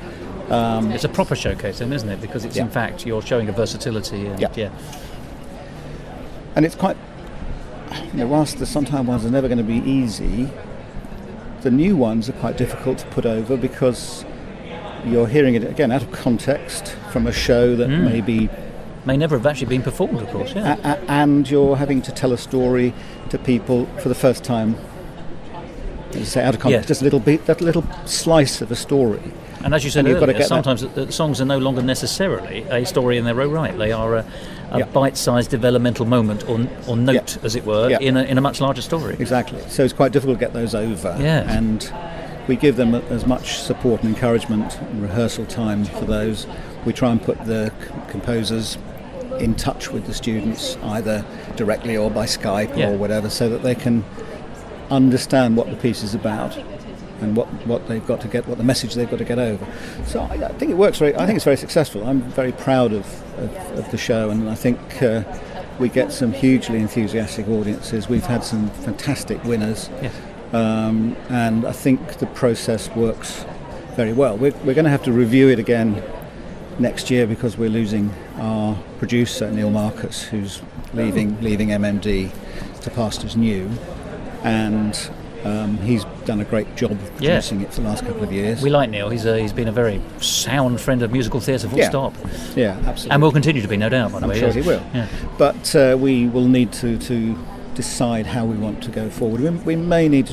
It's a proper showcase then, isn't it? Because it's in fact you're showing a versatility. And, and it's quite, whilst the Sondheim ones are never going to be easy, the new ones are quite difficult to put over because you're hearing it again out of context from a show that may never have actually been performed, of course. And you're having to tell a story to people for the first time. As I say, out of context, just a little bit, that little slice of a story. And as you said earlier, sometimes songs are no longer necessarily a story in their own right. They are a bite-sized developmental moment or note, as it were, in a much larger story. Exactly. So it's quite difficult to get those over. Yeah. And we give them as much support and encouragement and rehearsal time for those. We try and put the composers in touch with the students, either directly or by Skype or whatever, so that they can understand what the piece is about and what they've got to get, what the message they've got to get over. So I think it works I think it's very successful. I'm very proud of the show, and I think we get some hugely enthusiastic audiences. We've had some fantastic winners, and I think the process works very well. We're going to have to review it again next year because we're losing our producer Neil Marcus, who's leaving MMD to pastures new, and he's done a great job of producing it for the last couple of years. We like Neil. He's been a very sound friend of musical theatre, full stop. Yeah, absolutely. And will continue to be, no doubt, by the way. I'm sure he will. Yeah. But we will need to decide how we want to go forward. We may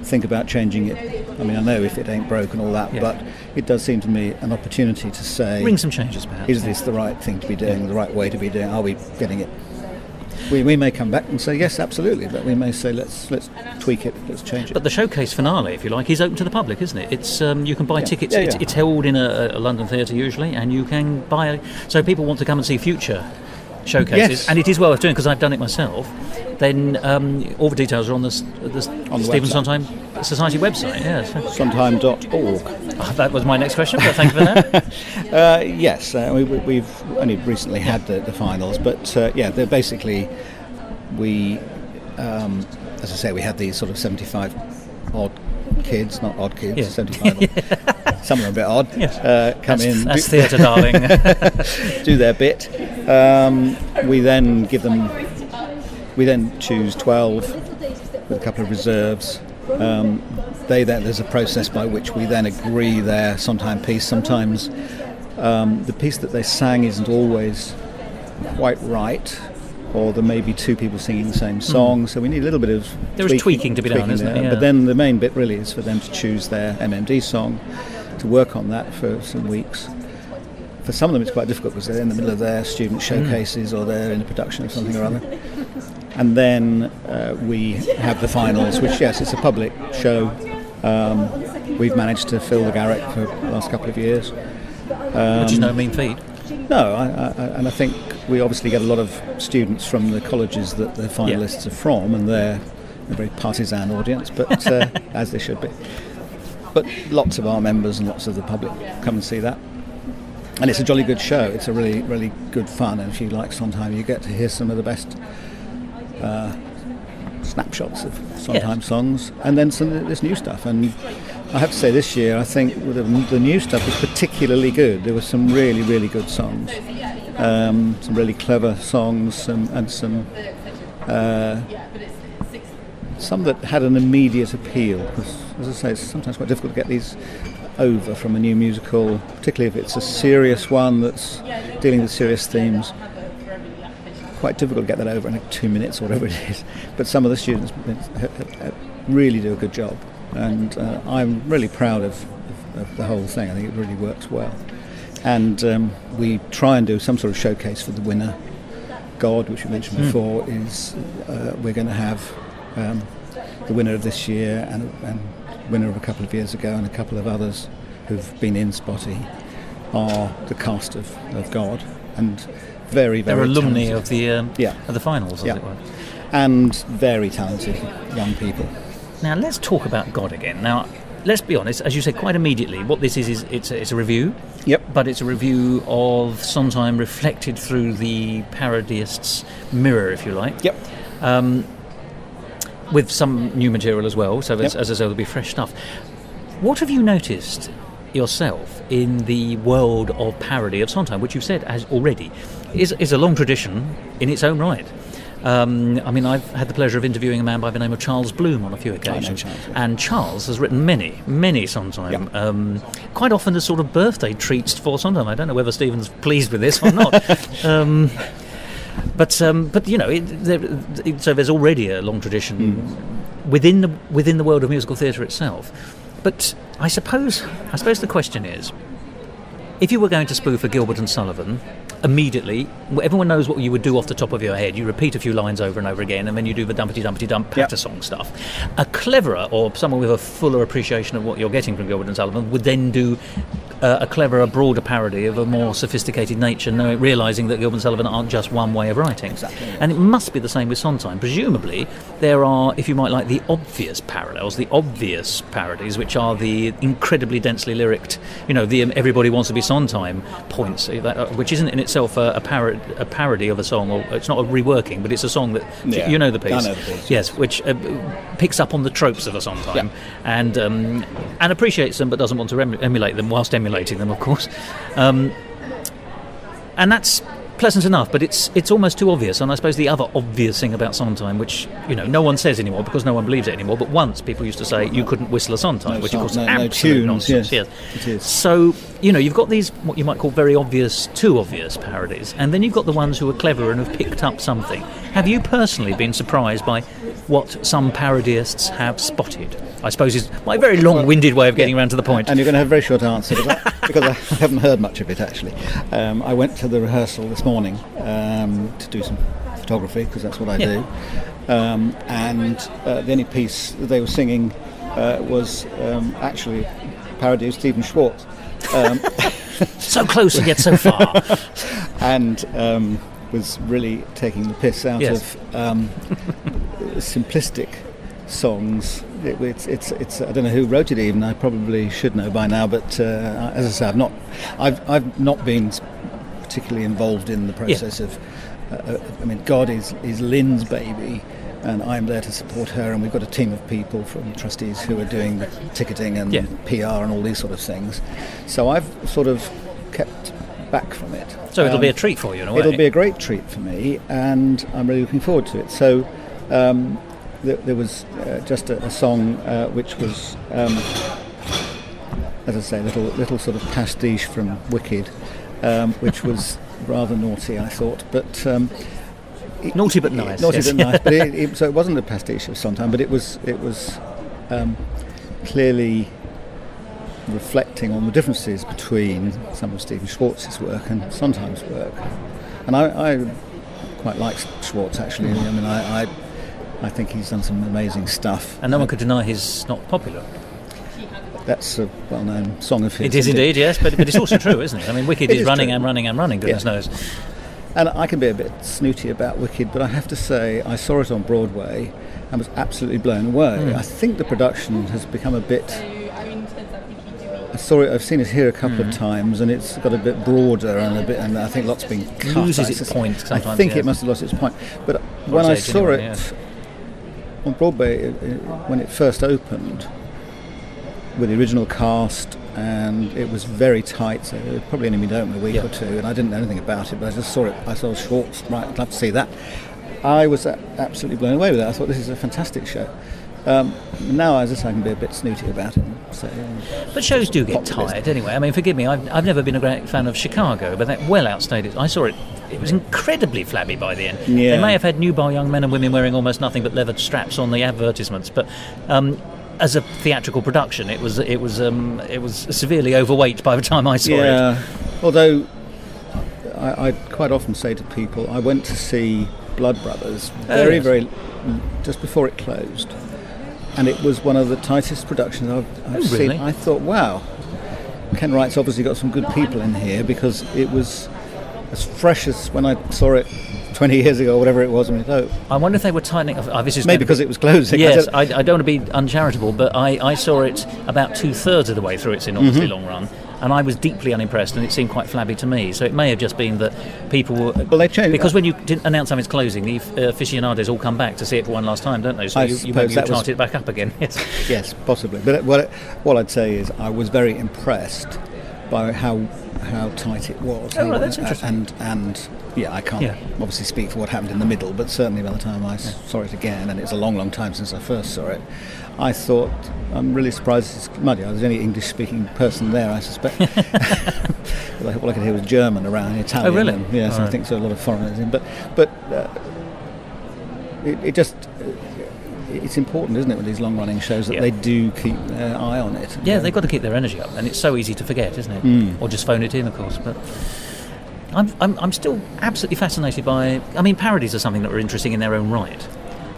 think about changing it. I mean, I know if it ain't broke and all that, but it does seem to me an opportunity to say... Bring some changes, perhaps. Is this the right thing to be doing, the right way to be doing? Are we getting it? We may come back and say, yes, absolutely, but we may say, let's tweak it, let's change it. But the showcase finale, if you like, is open to the public, isn't it? It's you can buy tickets. It's held in a London theatre usually, and you can buy... So people want to come and see future showcases, and it is well worth doing because I've done it myself. Then all the details are on the Stephen Sondheim Society website. Yes, Sondheim.org. That was my next question, but thank you for that. Yes, we've only recently had the finals, but they're basically as I say, we had these sort of 75 odd kids, not odd kids, 75. Some are a bit odd. Come in. That's theatre, darling. Do their bit. We then give them. We then choose 12 with a couple of reserves. There's a process by which we then agree their Sondheim piece. Sometimes the piece that they sang isn't always quite right, or there may be two people singing the same song, so we need a little bit of tweaking to be done, isn't it? But then the main bit really is for them to choose their MMD song, to work on that for some weeks. For some of them it's quite difficult because they're in the middle of their student showcases or they're in a production of something or other. And then we have the finals, which, yes, it's a public show. We've managed to fill the Garrick for the last couple of years. Which is no mean feat. No, and I think we obviously get a lot of students from the colleges that the finalists are from, and they're a very partisan audience, but as they should be. But lots of our members and lots of the public come and see that. And it's a jolly good show. It's a really, really good fun, and if you like Sondheim, you get to hear some of the best snapshots of Sondheim songs, and then some of this new stuff. And I have to say, this year I think the new stuff was particularly good. There were some really, really good songs, some really clever songs, and some that had an immediate appeal. Because, as I say, it's sometimes quite difficult to get these over from a new musical, particularly if it's a serious one that's dealing with serious themes. Quite difficult to get that over in 2 minutes or whatever it is. But some of the students really do a good job, and I'm really proud of the whole thing. I think it really works well. And we try and do some sort of showcase for the winner. God, which we mentioned before, is we're going to have the winner of this year and winner of a couple of years ago and a couple of others who've been in Spotty are the cast of God, and very, very they're alumni talented. of the finals, as it were. And very talented young people. Now let's talk about God again. Now let's be honest, as you said quite immediately, what this is it's a review. Yep. But it's a review of Sondheim reflected through the parodyist's mirror, if you like. Yep. With some new material as well, so as I say, there'll be fresh stuff. What have you noticed yourself in the world of parody of Sondheim, which you've said as already is a long tradition in its own right. I mean, I've had the pleasure of interviewing a man by the name of Charles Bloom on a few occasions. Charles, yeah. And Charles has written many Sondheim, quite often as sort of birthday treats for Sondheim. I don't know whether Stephen's pleased with this or not. But you know, so there's already a long tradition within the world of musical theatre itself. But I suppose the question is, if you were going to spoof a Gilbert and Sullivan, immediately, everyone knows what you would do off the top of your head. You repeat a few lines over and over again, and then you do the dumpty-dumpty-dump patter song stuff. A cleverer, or someone with a fuller appreciation of what you're getting from Gilbert and Sullivan, would then do a cleverer, broader parody of a more sophisticated nature, realising that Gilbert and Sullivan aren't just one way of writing. Exactly. And it must be the same with Sondheim. Presumably, there are, if you might like, the obvious parallels, the obvious parodies, which are the incredibly densely lyricked, you know, the everybody wants to be Sondheim points, which isn't in itself a parody of a song, or it's not a reworking, but it's a song that you know the piece. I know the piece. Yes, which picks up on the tropes of a Sondheim and appreciates them, but doesn't want to emulate them whilst emulating them, of course. And that's pleasant enough, but it's almost too obvious. And I suppose the other obvious thing about Sondheim, which, you know, no one says anymore because no one believes it anymore, but once people used to say you couldn't whistle a Sondheim, which of course is absolute nonsense. Yes. It is. So, you know, you've got these what you might call very obvious, too obvious parodies, and then you've got the ones who are clever and have picked up something. Have you personally been surprised by what some parodyists have spotted? I suppose is my very long-winded way of getting around to the point. And you're going to have a very short answer because I haven't heard much of it, actually. I went to the rehearsal this morning to do some photography, because that's what I do. And the only piece that they were singing was actually a parody of Stephen Schwartz. So close and yet so far. And was really taking the piss out of simplistic songs. It's I don't know who wrote it even. I probably should know by now, but as I say, I've not been particularly involved in the process of. I mean, God is Lynn's baby, and I'm there to support her. And we've got a team of people from trustees who are doing the ticketing and PR and all these sort of things. So I've sort of kept back from it. So it'll be a treat for you in a way. It'll be a great treat for me, and I'm really looking forward to it. So. There was just a song which was, as I say, little sort of pastiche from Wicked, which was rather naughty, I thought. But naughty but nice. Naughty but nice. But so it wasn't a pastiche of Sondheim, but it was clearly reflecting on the differences between some of Stephen Schwartz's work and Sondheim's work. And I quite like Schwartz, actually. I mean, I think he's done some amazing stuff. And no one could deny he's not popular. That's a well-known song of his. It is indeed, yes, but it's also true, isn't it? I mean, Wicked is running and running and running, goodness knows. And I can be a bit snooty about Wicked, but I have to say I saw it on Broadway and was absolutely blown away. I think the production has become a bit... I've seen it here a couple of times, and it's got a bit broader and I think lots been cut. Loses its point sometimes. I think it must have lost its point. But when I saw it on Broadway, when it first opened, with the original cast, and it was very tight, so it probably only been open a week or two, and I didn't know anything about it, but I just saw it. I saw Schwartz, right, I'd love to see that. I was absolutely blown away with that. I thought this is a fantastic show. Now, as I say, I can be a bit snooty about it. So, but shows do get tired anyway. I mean, forgive me, I've never been a great fan of Chicago, but that well outstayed it. I saw it. It was incredibly flabby by the end. Yeah. They may have had newbar young men and women wearing almost nothing but leather straps on the advertisements, but as a theatrical production, it was severely overweight by the time I saw it. Although I quite often say to people, I went to see Blood Brothers very just before it closed, and it was one of the tightest productions I've seen. Really? I thought, wow, Ken Wright's obviously got some good people in here, because it was as fresh as when I saw it 20 years ago, or whatever it was. I wonder if they were tightening. This is maybe because it was closing. Yes, I don't want to be uncharitable, but I saw it about 2/3 of the way through its enormously long run. and I was deeply unimpressed, and it seemed quite flabby to me. So it may have just been that people were... Well, they changed... Because when you didn't announce time it's closing, the aficionados all come back to see it for one last time, don't they? So you chart it back up again. Yes. Yes, possibly. But what I'd say is I was very impressed by how tight it was. Oh, right, that's interesting. And yeah, I can't obviously speak for what happened in the middle, but certainly by the time I saw it again, and it's a long, long time since I first saw it, I thought, I'm really surprised. Mind you, I was the only English-speaking person there, I suspect. All I could hear was German around, Italian. Oh, really? And, yes, I think so. A lot of foreigners in, but it just. It's important, isn't it, with these long-running shows that they do keep their eye on it. Yeah, they've got to keep their energy up, and it's so easy to forget, isn't it? Or just phone it in, of course. But I'm still absolutely fascinated by... I mean, parodies are something that are interesting in their own right.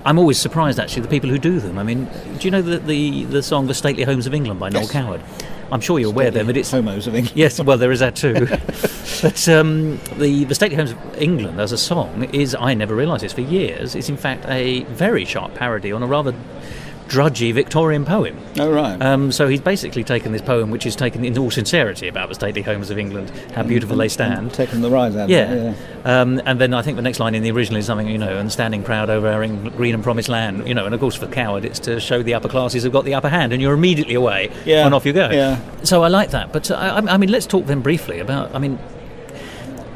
I'm always surprised, actually, the people who do them. I mean, do you know the song "The Stately Homes of England" by Noel Coward? I'm sure you're aware then that it's... Homos of England. Yes, well, there is that too. But the Stately Homes of England as a song is, I never realised this for years, is in fact a very sharp parody on a rather drudgy Victorian poem. Oh, right. So he's basically taken this poem, which is taken in all sincerity about the stately homes of England, how beautiful they stand. Taken the rise out of it. And then I think the next line in the original is something, and standing proud over our green and promised land, and of course for Coward it's to show the upper classes have got the upper hand, and you're immediately away, and off you go. Yeah. So I like that. But I mean, let's talk then briefly about,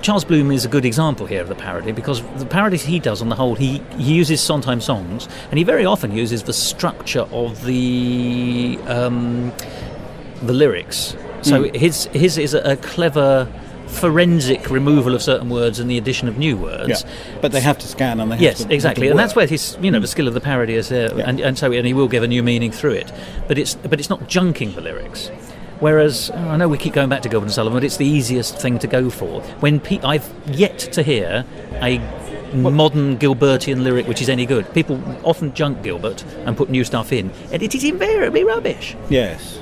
Charles Bloom is a good example here of the parody, because the parodies he does on the whole, he uses Sondheim songs, and he very often uses the structure of the lyrics. So his is a clever forensic removal of certain words and the addition of new words. Yeah. But they have to scan and they have yes, to exactly, have to and that's where his the skill of the parody is there, and he will give a new meaning through it. But it's not junking the lyrics. Whereas, I know we keep going back to Gilbert and Sullivan, but it's the easiest thing to go for. When I've yet to hear a modern Gilbertian lyric which is any good. People often junk Gilbert and put new stuff in, and it is invariably rubbish. Yes.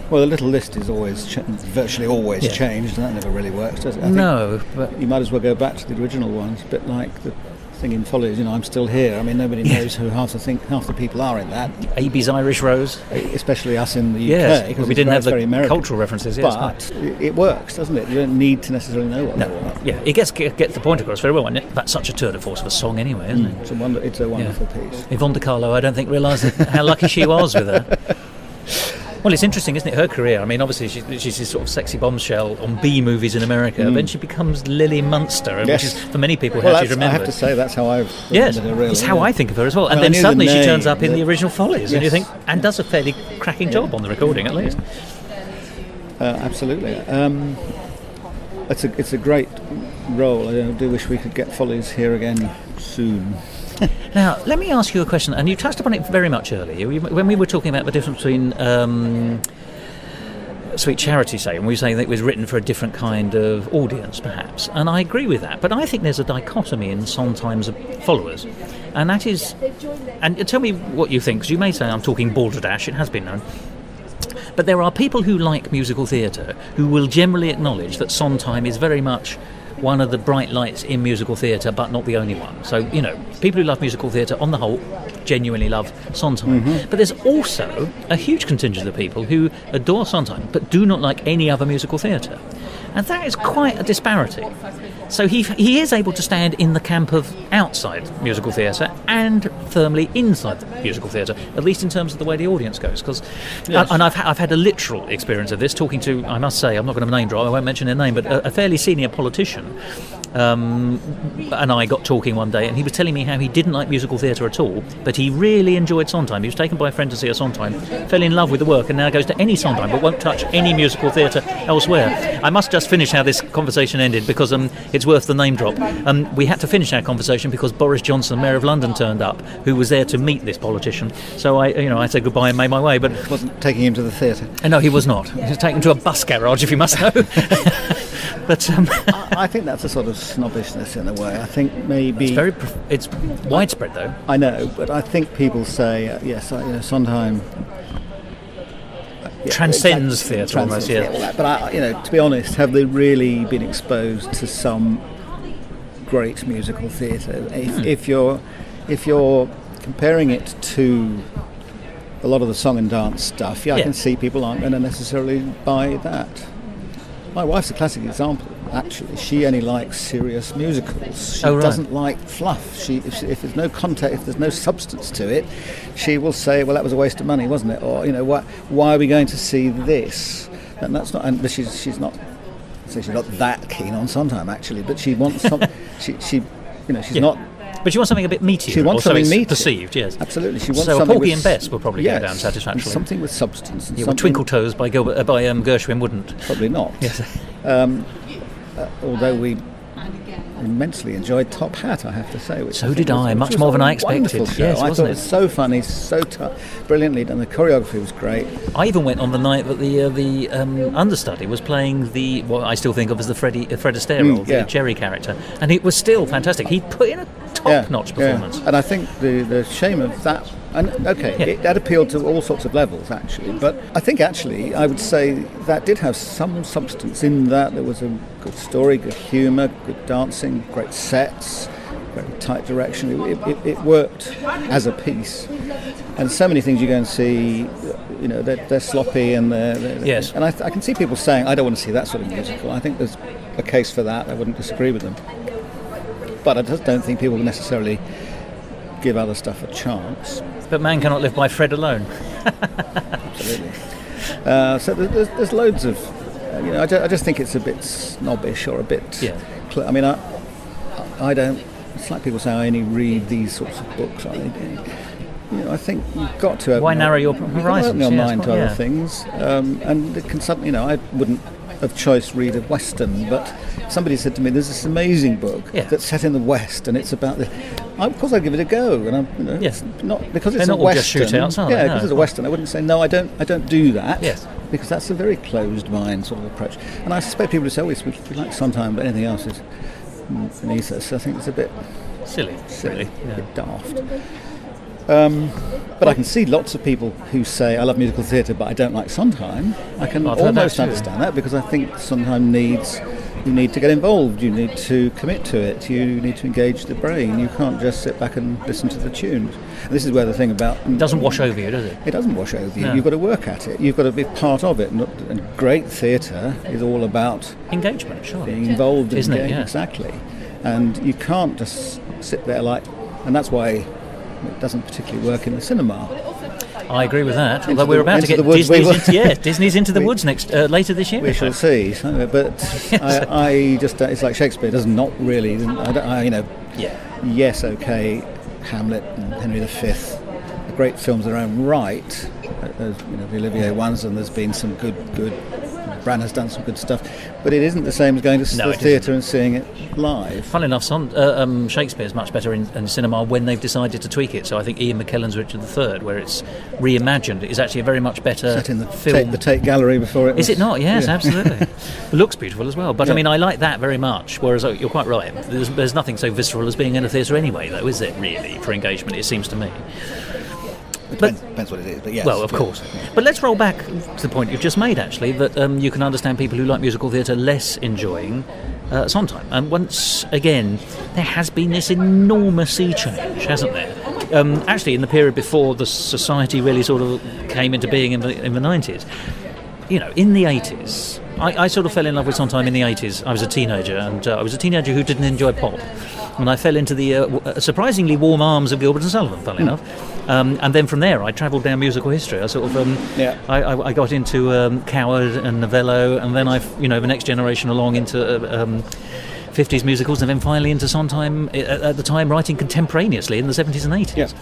Well, the little list is always virtually always changed, and that never really works, does it? No, but you might as well go back to the original ones, a bit like the thing in Follies, I'm still here. I mean, nobody knows who half the people are in that. Abe's Irish Rose. Especially us in the UK. Yes, we didn't have the cultural references. Yes, but it works, doesn't it? You don't need to necessarily know what they are. Yeah, it gets the point across very well, and that's such a tour de force of a song anyway, isn't it? It's a wonderful piece. Yvonne De Carlo, I don't think realised how lucky she was with her. Well, it's interesting, isn't it? Her career. I mean, obviously, she's this sort of sexy bombshell on B movies in America. Then she becomes Lily Munster, which is, for many people, how she's remembered. I have to say, that's how I've remembered her, really. It's how I think of her as well. And then suddenly she turns up in the original Follies, and you think, and does a fairly cracking job on the recording, at least. Absolutely. It's a great role. I do wish we could get Follies here again soon. Now, let me ask you a question, and you touched upon it very much earlier, when we were talking about the difference between Sweet Charity, say, and we were saying that it was written for a different kind of audience, perhaps, and I agree with that, but I think there's a dichotomy in Sondheim's followers, and that is, and tell me what you think, because you may say I'm talking balderdash, it has been known, but there are people who like musical theatre who will generally acknowledge that Sondheim is very much one of the bright lights in musical theatre, but not the only one. So, people who love musical theatre, on the whole, genuinely love Sondheim. But there's also a huge contingent of people who adore Sondheim, but do not like any other musical theatre. And that is quite a disparity. So he is able to stand in the camp of outside musical theatre and firmly inside the musical theatre, at least in terms of the way the audience goes. And I've had a literal experience of this, talking to, I must say, I'm not going to name drop, I won't mention their name, but a fairly senior politician. And I got talking one day, and he was telling me how he didn't like musical theatre at all, but he really enjoyed Sondheim. He was taken by a friend to see a Sondheim, fell in love with the work, and now goes to any Sondheim, but won't touch any musical theatre elsewhere. I must just finish how this conversation ended, because it's worth the name drop. We had to finish our conversation because Boris Johnson, Mayor of London, turned up, who was there to meet this politician. So I said goodbye and made my way. But wasn't taking him to the theatre. No, he was not. He was taken to a bus garage, if you must know. But I think that's a sort of snobbishness in a way. I think maybe it's widespread though. I know, but I think people say Sondheim transcends theatre almost. But to be honest, have they really been exposed to some great musical theatre? If you're comparing it to a lot of the song and dance stuff, I can see people aren't going to necessarily buy that. My wife's a classic example, actually. She only likes serious musicals. She doesn't like fluff. If there's no content, if there's no substance to it, she will say, well, that was a waste of money, wasn't it? Or, why are we going to see this? And that's not. And she's not. So she's not that keen on Sondheim, actually. But she wants something. she's not. But she wants something a bit meatier. She wants something meaty. Perceived, yes. Absolutely. She wants so something Porgy and Bess will probably go down satisfactorily. Something with substance. And well, Twinkle Toes by Gershwin wouldn't. Probably not. Yes. Although we immensely enjoyed Top Hat, I have to say. So did I, much more than I expected. Yes, I thought it was so funny, so brilliantly done. The choreography was great. I even went on the night that the understudy was playing what I still think of as the Fred Astaire role, the Jerry character, and it was still fantastic. He put in a top-notch performance. And I think the shame of that, and that appealed to all sorts of levels, actually. But I think, actually, I would say that did have some substance in that. There was a good story, good humour, good dancing, great sets, very tight direction. It worked as a piece. And so many things you go and see, they're sloppy and they're yes. And I can see people saying, I don't want to see that sort of musical. I think there's a case for that. I wouldn't disagree with them. But I just don't think people necessarily give other stuff a chance. But man cannot live by Fred alone. Absolutely. So there's loads of, I just think it's a bit snobbish or a bit. Yeah. I don't. It's like people say I only read these sorts of books. I think you've got to. Why narrow your horizons? Open your mind to other things, and it can something. I wouldn't of choice read a Western, but somebody said to me, "There's this amazing book that's set in the West, and it's about the." Of course, I'd give it a go, and yes. Not because it's They're a not Western. All just shootouts, are they? Because it's a Western. I wouldn't say no. I don't do that. Yes. Because that's a very closed mind sort of approach, and I suspect people who say, "We like Sondheim, but anything else is beneath us." I think it's a bit silly, a bit daft. But I can see lots of people who say, I love musical theatre, but I don't like Sondheim. I can almost understand that, because I think Sondheim you need to get involved, you need to commit to it, you need to engage the brain. You can't just sit back and listen to the tunes. And this is where the thing about... It doesn't wash over you, does it? It doesn't wash over you. No. You've got to work at it. You've got to be part of it. And great theatre is all about... engagement, sure. Being involved. Isn't it? Yeah. Exactly. And you can't just sit there like... And that's why it doesn't particularly work in the cinema. I agree with that. Although we're about to get Disney's Into the Woods later this year. We shall see. But I just it's like Shakespeare does not really. Yes, okay, Hamlet and Henry V, great films in their own right. The Olivier ones, and there's been some good. Bran has done some good stuff, but it isn't the same as going to the theatre and seeing it live. Funnily enough, Shakespeare's much better in cinema when they've decided to tweak it. So I think Ian McKellen's Richard III, where it's reimagined, is actually a very much better set in the film. The Tate Gallery before it was... Is it not? Yes, absolutely. It looks beautiful as well. But I like that very much, whereas you're quite right. There's nothing so visceral as being in a theatre anyway, though, is there, really, for engagement, it seems to me. It depends what it is, but yes. Well, of course. But let's roll back to the point you've just made, actually, that you can understand people who like musical theatre less enjoying Sondheim. And once again, there has been this enormous sea change, hasn't there? Actually, in the period before the Society really sort of came into being in the 90s, in the 80s, I sort of fell in love with Sondheim in the 80s. I was a teenager, and I was a teenager who didn't enjoy pop. And I fell into the surprisingly warm arms of Gilbert and Sullivan, funnily enough. And then from there, I travelled down musical history. I sort of, I got into Coward and Novello, and then the next generation along into 50s musicals, and then finally into Sondheim at the time, writing contemporaneously in the 70s and 80s. Yes,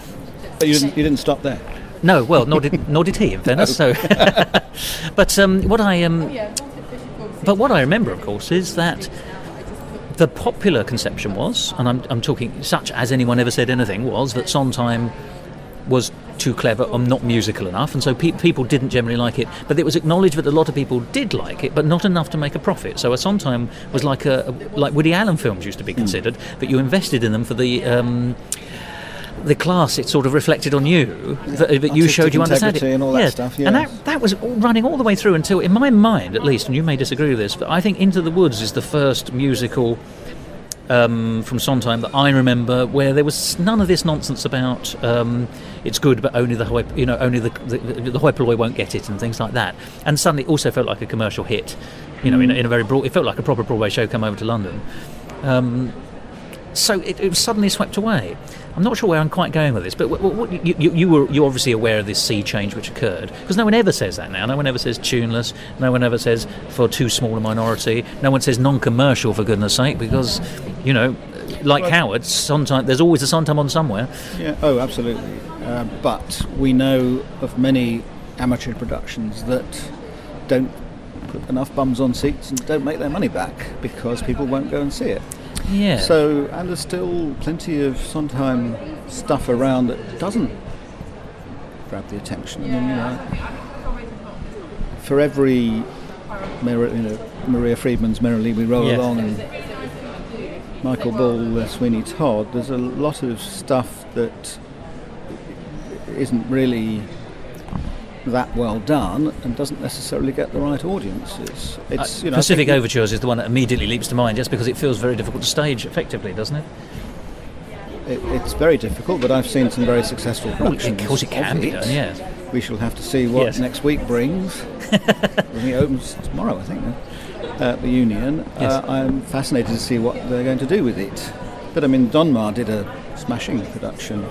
but you didn't stop there. No, well, nor did he, in fairness. No. So, but what I remember, of course, is that the popular conception was, and I'm talking such as anyone ever said anything, was that Sondheim was too clever or not musical enough, and so people didn't generally like it. But it was acknowledged that a lot of people did like it, but not enough to make a profit. So a Sondheim was like Woody Allen films used to be considered, that you invested in them for the class it sort of reflected on you, that you showed you understand it. And all that stuff, and that was running all the way through until, in my mind at least, and you may disagree with this, but I think Into the Woods is the first musical from Sondheim that I remember where there was none of this nonsense about it's good but only the hoi polloi won't get it and things like that. And suddenly it also felt like a commercial hit. You know, in a very broad. It felt like a proper Broadway show come over to London. So it was suddenly swept away. I'm not sure where I'm quite going with this, but you're obviously aware of this sea change which occurred, because no one ever says that now. No one ever says tuneless. No one ever says for too small a minority. No one says non-commercial, for goodness sake, because, you know, like Howard, Sondheim, there's always a Sondheim on somewhere. Yeah, oh, absolutely. But we know of many amateur productions that don't put enough bums on seats and don't make their money back because people won't go and see it. Yeah. So, and there's still plenty of Sondheim stuff around that doesn't grab the attention. I mean, you know, for every Maria Friedman's Merrily We Roll Along and Michael Ball, Sweeney Todd, there's a lot of stuff that isn't really that well done and doesn't necessarily get the right audiences. It's, you know, Pacific Overtures is the one that immediately leaps to mind, just because it feels very difficult to stage effectively, doesn't it? It's very difficult, but I've seen some very successful productions. Of course it can be done, yes. We shall have to see what next week brings. It opens tomorrow, I think, at the Union. Yes. I'm fascinated to see what they're going to do with it. But I mean, Donmar did a smashing production,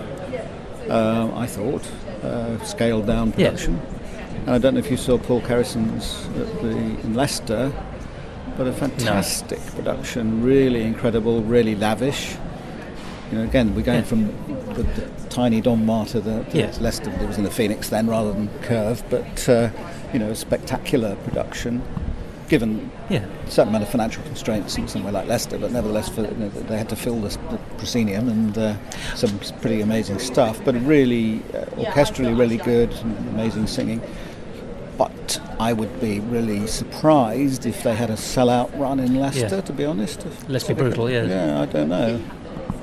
I thought. Scaled down production. And I don't know if you saw Paul Kerrison's in Leicester, but a fantastic production, really incredible, really lavish. You know, again, we're going from the tiny Donmar to the Leicester. It was in the Phoenix then rather than Curve, but you know, a spectacular production. Given a certain amount of financial constraints in somewhere like Leicester, but nevertheless, they had to fill the proscenium and some pretty amazing stuff. But really, orchestrally, really good, and amazing singing. But I would be really surprised if they had a sell-out run in Leicester. To be honest, Let's be brutal. Yeah, I don't know.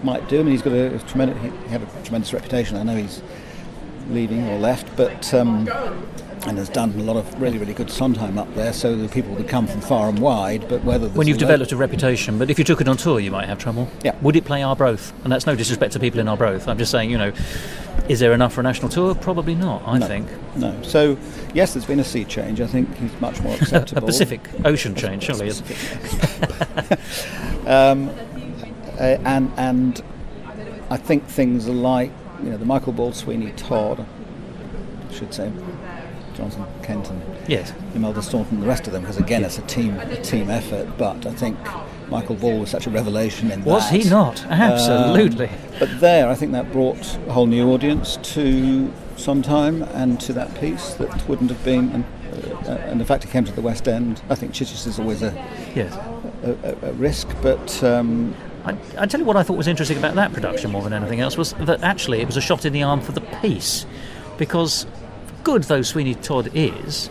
Might do. I mean, he's got a tremendous. He had a tremendous reputation. I know he's leaving or left, but. And has done a lot of really, really good Sondheim up there, so the people would come from far and wide. But whether when you've developed a reputation, but if you took it on tour, you might have trouble. Yeah. Would it play Arbroath? And that's no disrespect to people in Arbroath. I'm just saying, you know, is there enough for a national tour? Probably not. I think. No. So yes, there's been a sea change. I think he's much more acceptable. A Pacific Ocean change, surely. And I think things are like, you know, the Michael Ball, Sweeney Todd, I should say. Johnson, Kenton, Imelda Staunton, the rest of them, because again it's a team effort. But I think Michael Ball was such a revelation in that. Was he not? Absolutely. But there, I think that brought a whole new audience to Sondheim and to that piece that wouldn't have been. And the fact it came to the West End, I think Chichester is always a risk. But I tell you what I thought was interesting about that production more than anything else was that actually it was a shot in the arm for the piece, because. Good though Sweeney Todd is,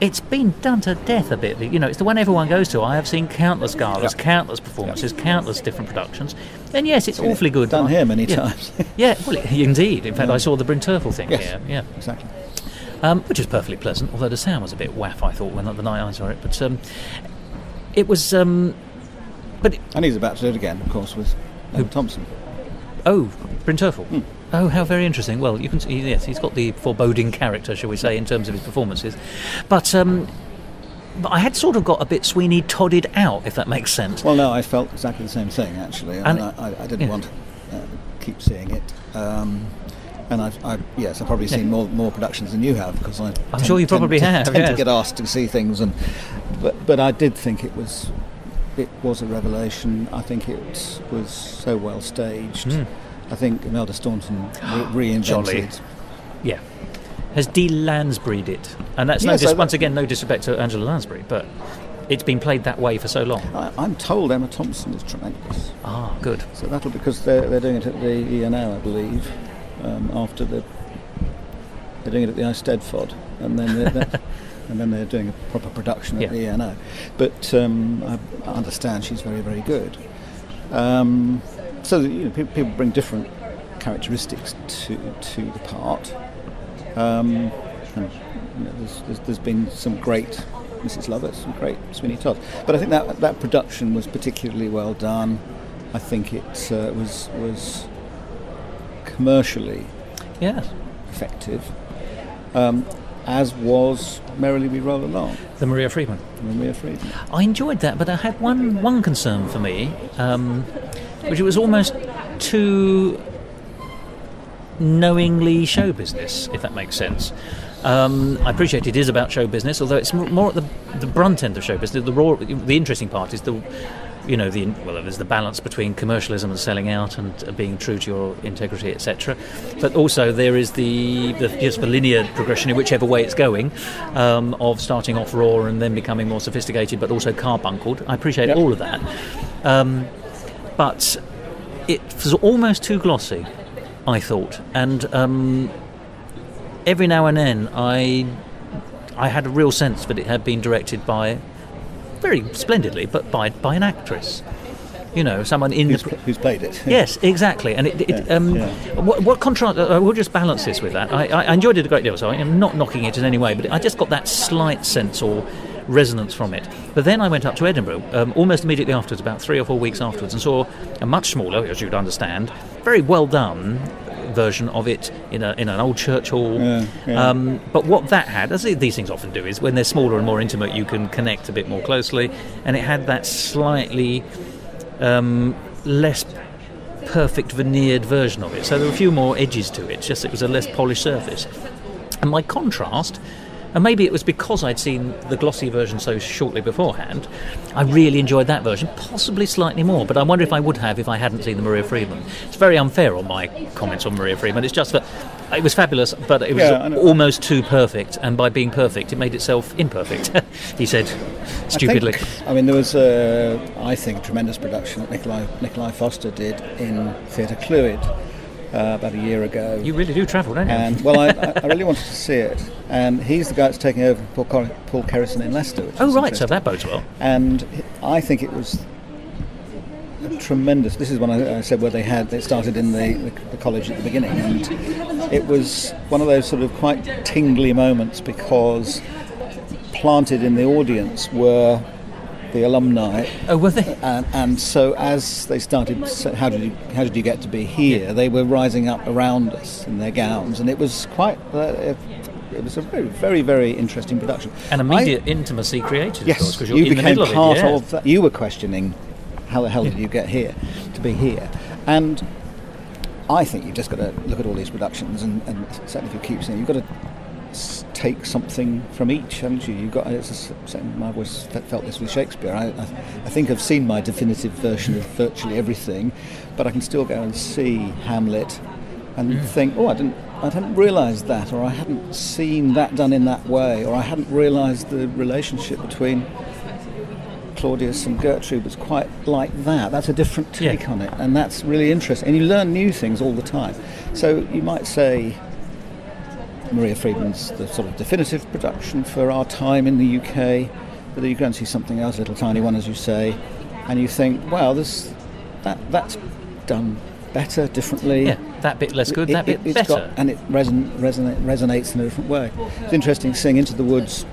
it's been done to death a bit. You know, it's the one everyone goes to. I have seen countless galas, countless performances, countless different productions, and yes, it's awfully good. Done here many times. Well, indeed. In fact, I saw the Bryn Terfel thing here. Yeah, exactly. Which is perfectly pleasant. Although the sound was a bit waff, I thought, when the night I saw it. But it was. And he's about to do it again, of course, with Thompson. Oh, Bryn Terfel. Oh, how very interesting. Well, you can see, yes, he's got the foreboding character, shall we say, in terms of his performances. But I had sort of got a bit Sweeney Todded out, if that makes sense. Well, no, I felt exactly the same thing, actually. And I didn't want to keep seeing it. And I've probably seen more productions than you have, because I'm sure you probably have. Tend to get asked to see things, but I did think it was a revelation. I think it was so well staged. I think Imelda Staunton reinvented it. Yeah. Has Dee Lansbury'd it? And that's once again, no disrespect to Angela Lansbury, but it's been played that way for so long. I'm told Emma Thompson is tremendous. Ah, good. So that'll, because they're doing it at the ENO, I believe, after they're doing it at the Eisteddfod, and then they're doing a proper production at the ENO. But I understand she's very, very good. So people bring different characteristics to the part. And there's been some great Mrs. Lovett, some great Sweeney Todd. But I think that production was particularly well done. I think it was commercially effective. as was Merrily We Roll Along. The Maria Friedman. I enjoyed that, but I had one concern for me, which it was almost too knowingly show business, if that makes sense. I appreciate it is about show business, although it's more at the brunt end of show business. The interesting part is there's the balance between commercialism and selling out and being true to your integrity, etc. But also there is the linear progression in whichever way it's going, of starting off raw and then becoming more sophisticated, but also carbuncled. I appreciate all of that, but it was almost too glossy, I thought, and every now and then I had a real sense that it had been directed by, very splendidly, but by an actress. Someone who's played it. Yes, exactly. And what contrast? We'll just balance this with that. I enjoyed it a great deal, so I am not knocking it in any way, but I just got that slight sense or resonance from it. But then I went up to Edinburgh almost immediately afterwards, about 3 or 4 weeks afterwards, and saw a much smaller, as you'd understand, very well done version of it in an old church hall. But what that had, as these things often do, is when they're smaller and more intimate, you can connect a bit more closely, and it had that slightly less perfect veneered version of it. So there were a few more edges to it, just it was a less polished surface. And my contrast, and maybe it was because I'd seen the glossy version so shortly beforehand, I really enjoyed that version, possibly slightly more, but I wonder if I would have if I hadn't seen the Maria Friedman. It's very unfair on my comments on Maria Friedman. It's just that it was fabulous, but it was almost too perfect, and by being perfect, it made itself imperfect, he said stupidly. There was, I think, a tremendous production that Nikolai Foster did in Theatre Clwyd about a year ago. You really do travel, don't you? And I really wanted to see it. And he's the guy that's taking over Paul Kerrison in Leicester. Oh, right, so that bodes well. And I think it was tremendous. This is when I said where they started in the college at the beginning, and it was one of those sort of quite tingly moments, because planted in the audience were the alumni. Oh, were they? And so as they started, how did you get to be here? They were rising up around us in their gowns, and it was quite. It was a very, very, very interesting production. And immediate intimacy created, yes, of course, because you're in the middle of it. Part of that. You were questioning how the hell did you get here to be here, and I think you've just got to look at all these productions, and certainly if you keep seeing, you've got to take something from each, haven't you? You've got. I've always felt this with Shakespeare. I think I've seen my definitive version of virtually everything, but I can still go and see Hamlet and think, I hadn't realised that, or I hadn't seen that done in that way, or I hadn't realised the relationship between Claudius and Gertrude was quite like that. That's a different take on it, and that's really interesting. And you learn new things all the time. So you might say Maria Friedman's the sort of definitive production for our time in the UK, but then you go and see something else, a little tiny one, as you say, and you think, well, that's done better, differently. Yeah, that bit less good, that bit better. And it resonates in a different way. It's interesting seeing Into the Woods,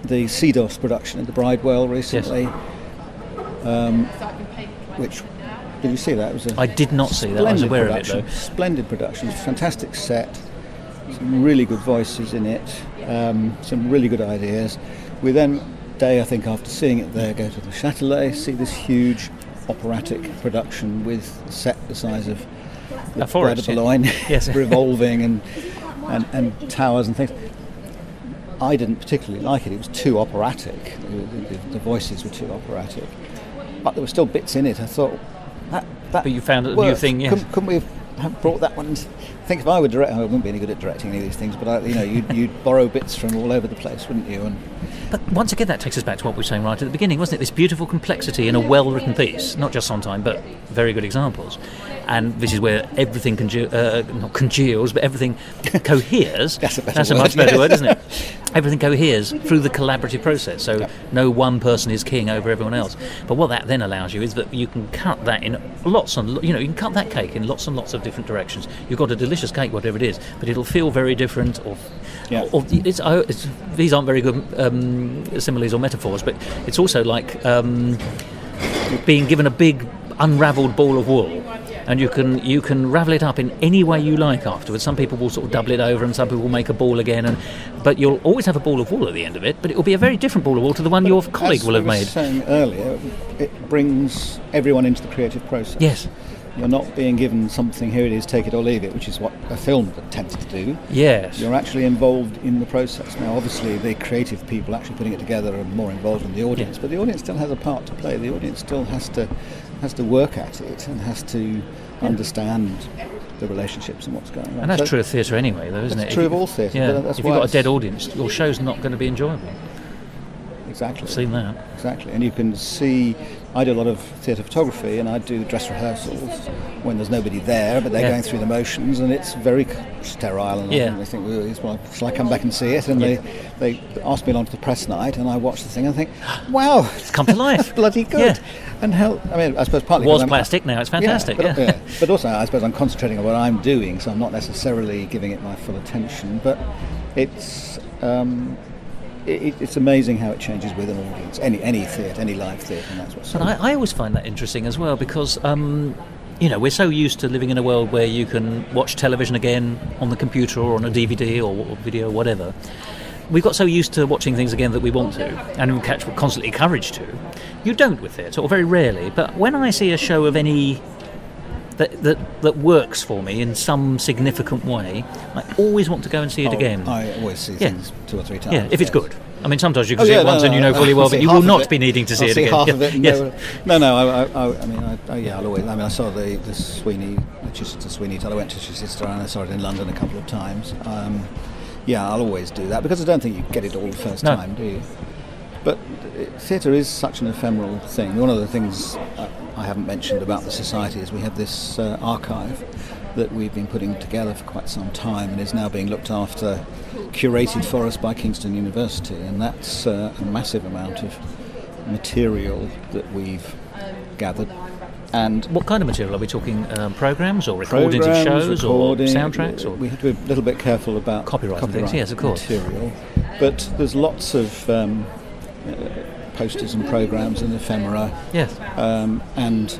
the Thos production in the Bridewell recently, which, did you see that? It was I did not see that, I was aware of it though. Splendid production, fantastic set, some really good voices in it, some really good ideas. We then, day I think after seeing it there, go to the Châtelet, see this huge operatic production with a set the size of the Bois de Boulogne, revolving and towers and things. I didn't particularly like it. It was too operatic. The voices were too operatic, but there were still bits in it. I thought that. But you found a new thing. Yes. Couldn't we have brought that one? I think if I were directing, I wouldn't be any good at directing any of these things. But you'd borrow bits from all over the place, wouldn't you? But once again, that takes us back to what we were saying right at the beginning, wasn't it? This beautiful complexity in a well-written piece, not just Sondheim, but very good examples. And this is where everything not congeals, but everything coheres. That's a much better word, isn't it? Everything coheres through the collaborative process, so no one person is king over everyone else. But what that then allows you is that you can cut that in lots and you can cut that cake in lots and lots of different directions. You've got a delicious cake, whatever it is, but it'll feel very different. These aren't very good similes or metaphors, but it's also like being given a big unravelled ball of wool. and you can ravel it up in any way you like afterwards. Some people will sort of double it over, and some people will make a ball again, but you'll always have a ball of wool at the end of it, but it will be a very different ball of wool to the one your colleague will have made. As I was saying earlier, it brings everyone into the creative process. Yes. You're not being given something, here it is, take it or leave it, which is what a film tends to do. Yes. You're actually involved in the process. Now, obviously, the creative people actually putting it together are more involved than the audience, but the audience still has a part to play. The audience still has to work at it and has to understand the relationships and what's going on. And that's true of theatre anyway, though, isn't it? It's true of all theatre. Yeah. That's if you've got a dead audience, your show's not going to be enjoyable. Exactly. I've seen that. Exactly. And you can see, I do a lot of theatre photography, and I do dress rehearsals when there's nobody there, but they're going through the motions, and it's very sterile, and they think, well, shall I come back and see it? And they ask me along to the press night, and I watch the thing and think, wow, it's come to life. Bloody good. Yeah. And I suppose partly... It was plastic, now it's fantastic. But also, I suppose I'm concentrating on what I'm doing, so I'm not necessarily giving it my full attention, but it's... It's amazing how it changes with an audience, any theatre, any live theatre, and that's what's. But I always find that interesting as well, because we're so used to living in a world where you can watch television again on the computer or on a DVD or video or whatever. We've got so used to watching things again that we want to, and we're constantly encouraged to. You don't with theatre, or very rarely. But when I see a show of any that works for me in some significant way, I always want to go and see it again. I always see things 2 or 3 times. Yeah, if it's good. I mean, sometimes you can see it once and you know fully well that you will not be needing to see it again. Half of it. Yes. I'll always. I saw the Chichester Sweeney. I went to Chichester and I saw it in London a couple of times. I'll always do that because I don't think you get it all the first time, do you? But theatre is such an ephemeral thing. One of the things I haven't mentioned about the Society is we have this archive that we've been putting together for quite some time and is now being looked after, curated for us by Kingston University, and that's a massive amount of material that we've gathered. And what kind of material? Are we talking programmes or recordings of shows or soundtracks? Or? We have to be a little bit careful about copyright things, yes, of course. Material. But there's lots of posters and programmes and ephemera. Yes. And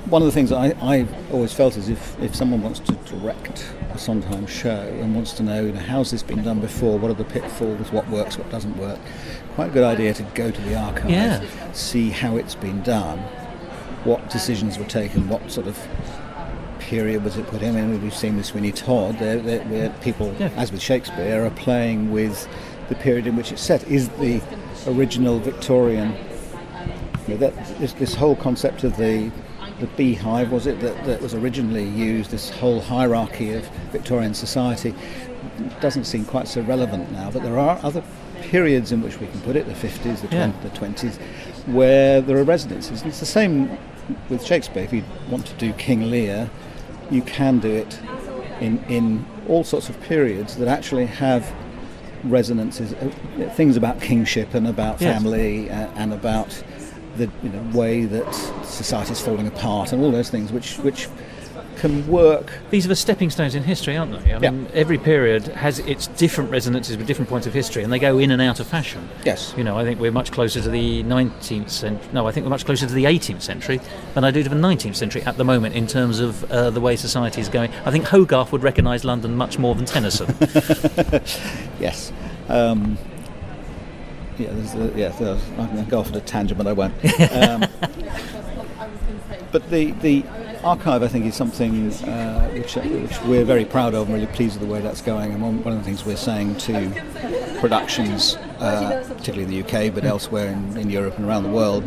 one of the things I've always felt is if someone wants to direct a Sondheim show and wants to know, how's this been done before, what are the pitfalls, what works, what doesn't work, quite a good idea to go to the archive, see how it's been done, what decisions were taken, what sort of period was it put in. I mean, we've seen with Sweeney Todd, where people, as with Shakespeare, are playing with the period in which it's set. Is the original Victorian, this whole concept of the beehive, was it, that was originally used, this whole hierarchy of Victorian society, doesn't seem quite so relevant now, but there are other periods in which we can put it, the 50s, the 20s, where there are residences. And it's the same with Shakespeare. If you want to do King Lear, you can do it in all sorts of periods that actually have resonances, things about kingship and about family and about the way that society is falling apart and all those things which can work. These are the stepping stones in history, aren't they? I mean, every period has its different resonances with different points of history, and they go in and out of fashion. Yes. I think we're much closer to the 19th century. No, I think we're much closer to the 18th century than I do to the 19th century at the moment in terms of the way society is going. I think Hogarth would recognise London much more than Tennyson. Yes. I'm going to go off on a tangent, but I won't. But the archive, I think, is something which we're very proud of and really pleased with the way that's going. And one of the things we're saying to productions, particularly in the UK, but elsewhere in Europe and around the world,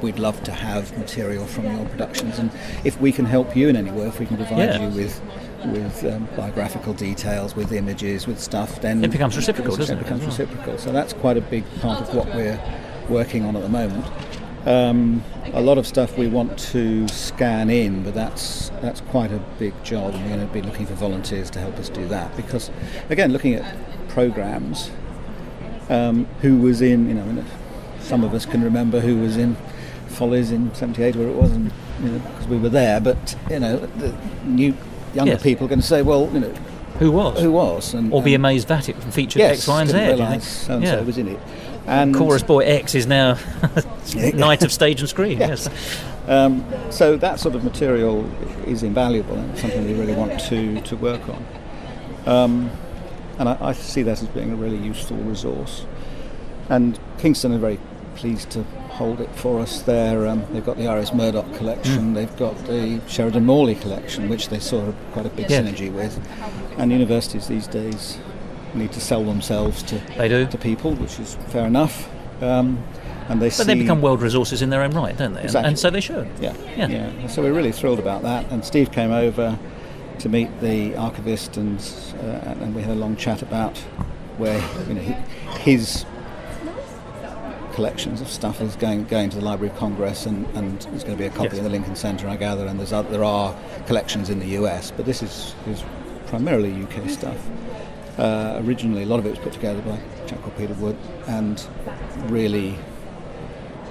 we'd love to have material from your productions. And if we can help you in any way, if we can provide you with biographical details, with images, with stuff, then it becomes reciprocal, doesn't it? It becomes reciprocal. So that's quite a big part of what we're working on at the moment. A lot of stuff we want to scan in, but that's quite a big job, and we're going to be looking for volunteers to help us do that. Because, again, looking at programmes, who was in, some of us can remember who was in Follies in 78, where it was, and because we were there. But the younger people are going to say, well, who was, or be amazed that it featured X, Y, and Z. Didn't realise so and so was in it. And Chorus Boy X is now Knight of Stage and Screen. Yes. So that sort of material is invaluable and something we really want to work on. And I see that as being a really useful resource. And Kingston are very pleased to hold it for us there. They've got the R.S. Murdoch collection, they've got the Sheridan Morley collection, which they saw quite a big synergy with. And universities these days need to sell themselves to people, which is fair enough. And they become world resources in their own right, don't they? Exactly. And so they should. Yeah. So we're really thrilled about that. And Steve came over to meet the archivist, and we had a long chat about where his collections of stuff is going to the Library of Congress, and there's going to be a copy in the Lincoln Centre, I gather, and there are collections in the US, but this is primarily UK stuff. Originally, a lot of it was put together by a chap called Peter Wood, and really,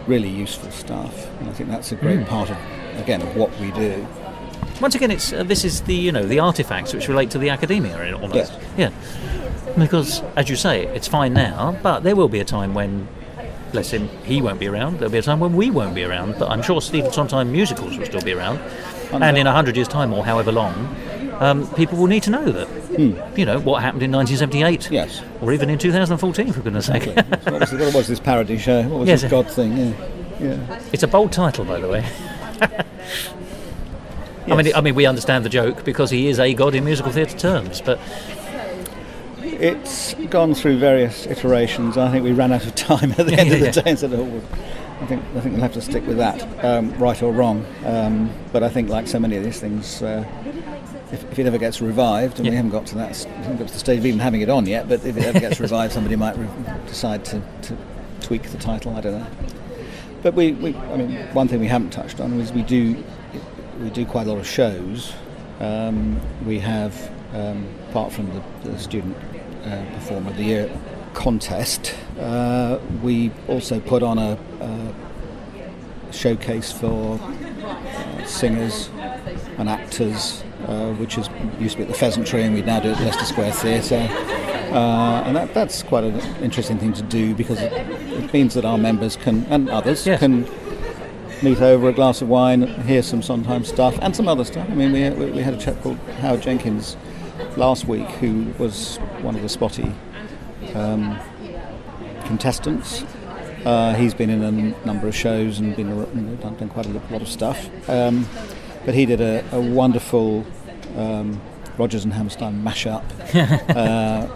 really useful stuff. And I think that's a great part of what we do. Once again, this is the the artefacts which relate to the academia almost. Yeah. Because, as you say, it's fine now, but there will be a time when, bless him, he won't be around. There'll be a time when we won't be around, but I'm sure Stephen Sondheim musicals will still be around. And in 100 years' time, or however long, people will need to know that. What happened in 1978. Yes. Or even in 2014, for goodness sake. What was this parody show? What was this God thing? Yeah. It's a bold title, by the way. Yes. I mean, we understand the joke because he is a god in musical theatre terms, but it's gone through various iterations. I think we ran out of time at the end of the day and said, I think we'll have to stick with that, right or wrong. But I think, like so many of these things, if it ever gets revived, and we haven't got to the stage of even having it on yet, but if it ever gets revived, somebody might decide to tweak the title. I don't know. But one thing we haven't touched on is we do quite a lot of shows. We have, apart from the student performer of the year contest, we also put on a showcase for singers and actors, which used to be at the Pheasantry, and we now do it at Leicester Square Theatre. And that's quite an interesting thing to do, because it means that our members and others can meet over a glass of wine, hear some Sondheim stuff and some other stuff. I mean, we had a chap called Howard Jenkins last week, who was one of the Spotty contestants. He's been in a number of shows and done quite a lot of stuff. But he did a wonderful Rodgers and Hammerstein mashup,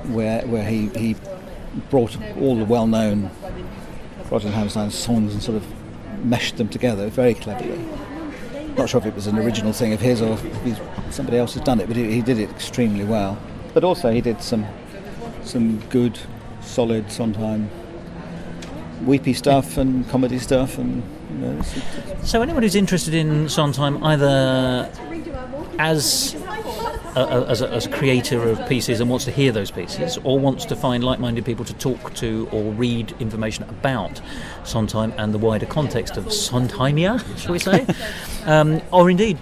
where he brought all the well-known Rodgers and Hammerstein songs and sort of meshed them together very cleverly. Not sure if it was an original thing of his or if somebody else has done it, but he did it extremely well. But also he did some good, solid Sondheim weepy stuff and comedy stuff, and So anyone who's interested in Sondheim, either as a creator of pieces and wants to hear those pieces, or wants to find like-minded people to talk to or read information about Sondheim and the wider context of Sondheimia, shall we say, or indeed,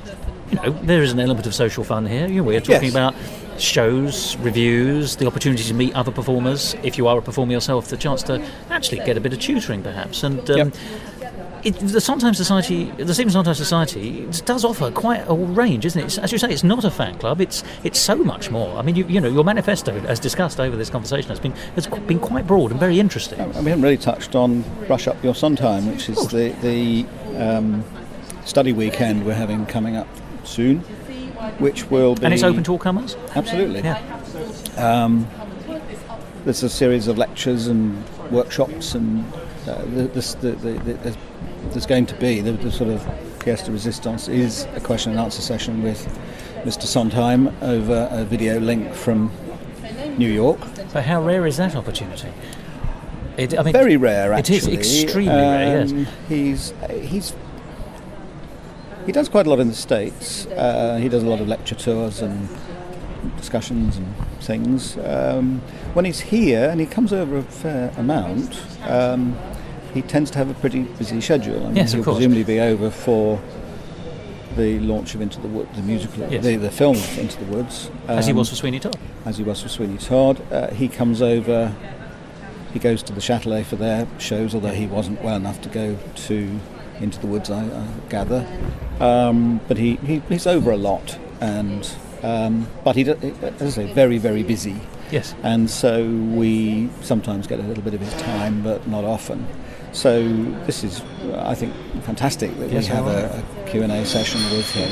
there is an element of social fun here. We're talking about shows, reviews, the opportunity to meet other performers. If you are a performer yourself, the chance to actually get a bit of tutoring, perhaps. And the Sondheim Society, the Stephen Sondheim Society, does offer quite a range, isn't it? As you say, it's not a fan club. It's so much more. I mean, your manifesto, as discussed over this conversation, has been quite broad and very interesting. And we haven't really touched on Brush Up Your Sondheim, which is the study weekend we're having coming up soon, which will be... And it's open to all comers? Absolutely. Yeah. There's a series of lectures and workshops, and there's going to be the sort of pièce de résistance is a question and answer session with Mr. Sondheim over a video link from New York. But how rare is that opportunity? Very rare, actually. It is extremely rare, yes. He does quite a lot in the States. He does a lot of lecture tours and discussions and things. When he's here, and he comes over a fair amount, he tends to have a pretty busy schedule. I mean, yes, of he'll course. Presumably be over for the launch of Into the Woods, the musical, the film Into the Woods. As he was for Sweeney Todd. As he was for Sweeney Todd. He comes over He goes to the Châtelet for their shows, although he wasn't well enough to go to Into the Woods, I gather. But he's over a lot, and but he, as I say, very, very busy. Yes. And so we sometimes get a little bit of his time, but not often. So this is, I think, fantastic that we have a Q&A session with him.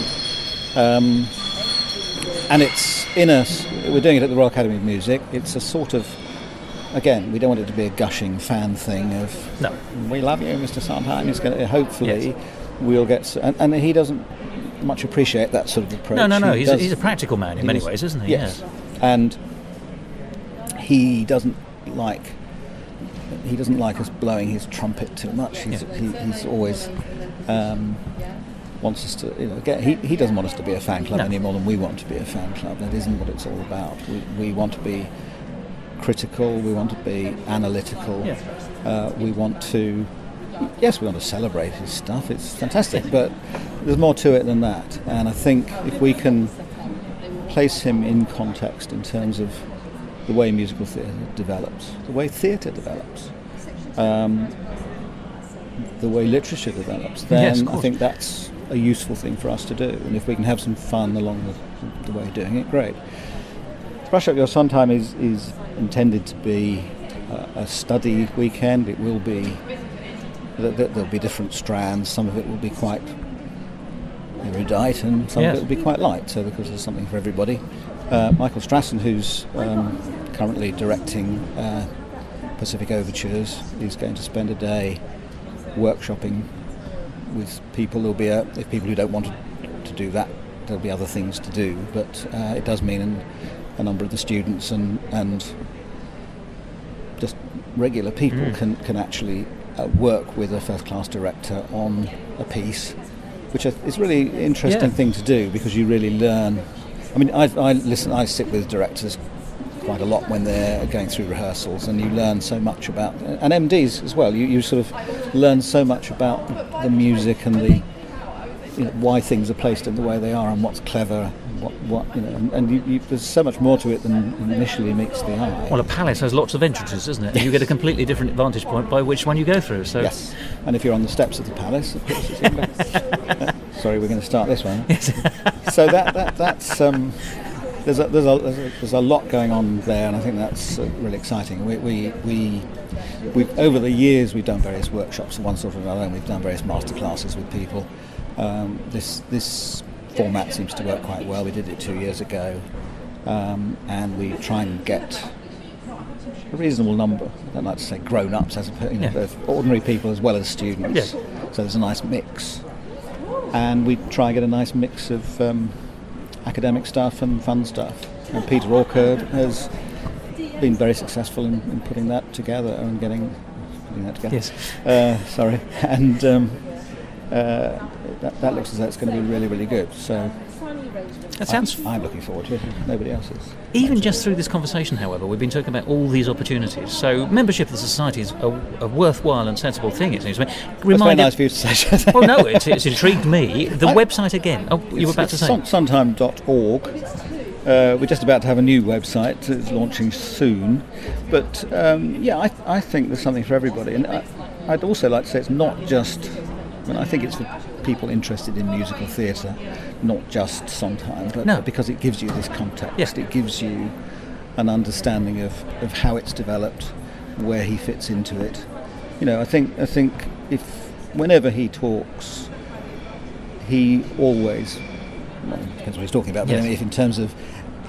And it's we're doing it at the Royal Academy of Music. It's a sort of, again, we don't want it to be a gushing fan thing of, no, we love you, Mr. Sondheim. It's going to, hopefully we'll get, and he doesn't much appreciate that sort of approach. No. He's a practical man in many ways, isn't he? Yes. Yeah. And he doesn't like us blowing his trumpet too much. He's always wants us to, he doesn't want us to be a fan club any more than we want to be a fan club. That isn't what it's all about. We want to be critical, we want to be analytical, we want to celebrate his stuff, it's fantastic, but there's more to it than that. And I think if we can place him in context in terms of the way musical theatre develops, the way theatre develops, the way literature develops, then I think that's a useful thing for us to do. And if we can have some fun along the way of doing it, great. Brush Up Your Sondheim is intended to be a study weekend. It will be, there'll be different strands. Some of it will be quite erudite and some of it will be quite light, so because there's something for everybody. Michael Strassen, who's currently directing Pacific Overtures, is going to spend a day workshopping with people. There'll be if people who don't want to do that, there'll be other things to do, but it does mean a number of the students and just regular people can actually work with a first-class director on a piece, which is really interesting thing to do, because you really learn. I mean, I sit with directors quite a lot when they're going through rehearsals, and you learn so much about, and MDs as well. You sort of learn so much about the music and the why things are placed in the way they are, and what's clever, and there's so much more to it than initially meets the eye. Well, a palace has lots of entrances, doesn't it? And you get a completely different vantage point by which one you go through. So yes, and if you're on the steps of the palace, of course, it's sorry, we're going to start this one. So that's there's a lot going on there, and I think that's really exciting. We've over the years we've done various workshops of one sort or another, and we've done various masterclasses with people. This format seems to work quite well. We did it 2 years ago, and we try and get a reasonable number. I don't like to say grown-ups, of ordinary people as well as students. Yes. So there's a nice mix, and we try and get a nice mix of academic stuff and fun stuff. And Peter Orchard has been very successful in putting that together and putting that together. Yes. Sorry, and that looks as though it's going to be really, really good. So that sounds. I'm looking forward to it. Nobody else is. Even just through this conversation, however, we've been talking about all these opportunities. So membership of the Society is a worthwhile and sensible thing, it seems to me. That's very nice for you to say. Well, no, it's intrigued me. The website again. Oh, you were about to say. Sondheim.org. We're just about to have a new website. It's launching soon. But I think there's something for everybody. And I'd also like to say it's not just. I think it's for people interested in musical theatre, not just Sondheim, but because it gives you this context. Yes. It gives you an understanding of how it's developed, where he fits into it. I think if whenever he talks, he always, depends what he's talking about, but if in terms of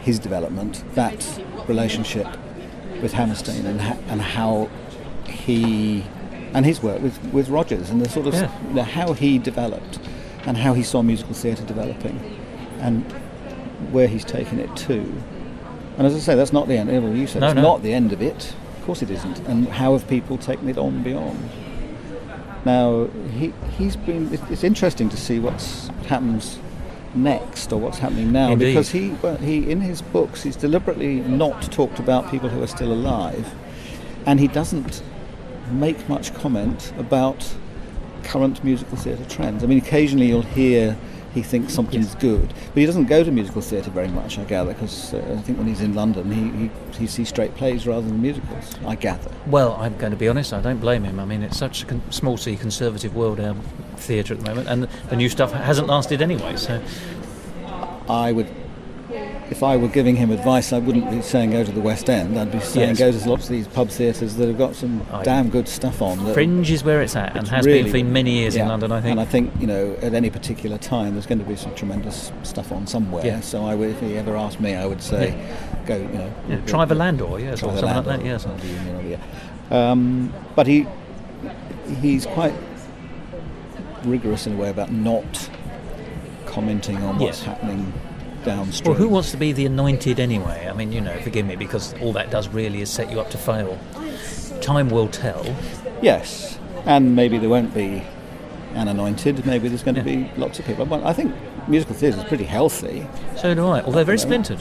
his development, that relationship with Hammerstein and how he. And his work with Rogers, and the sort of how he developed, and how he saw musical theatre developing, and where he's taken it to. And as I say, that's not the end. You said it's not the end of it. Of course it isn't. And how have people taken it on beyond? Now he's been. It's interesting to see what happens next, or what's happening now. Indeed. Because he in his books he's deliberately not talked about people who are still alive, and he doesn't make much comment about current musical theatre trends. I mean, occasionally you'll hear he thinks something's good. But he doesn't go to musical theatre very much, I gather, because I think when he's in London, he sees straight plays rather than musicals, I gather. Well, I'm going to be honest, I don't blame him. I mean, it's such a small C conservative world, our theatre at the moment, and the new stuff hasn't lasted anyway, so... If I were giving him advice, I wouldn't be saying go to the West End. I'd be saying go to lots of these pub theatres that have got some damn good stuff on. Fringe is where it's at, and has been for many years in London, I think. And I think, at any particular time, there's going to be some tremendous stuff on somewhere. Yeah. So if he ever asked me, I would say, go, try the Landor, yes, or something like that, yes. But he's quite rigorous in a way about not commenting on what's happening downstream. Well, who wants to be the anointed anyway? I mean, forgive me, because all that does really is set you up to fail. Time will tell. Yes, and maybe there won't be an anointed. Maybe there's going to be lots of people. But I think musical theatre is pretty healthy. So do I, although very splintered.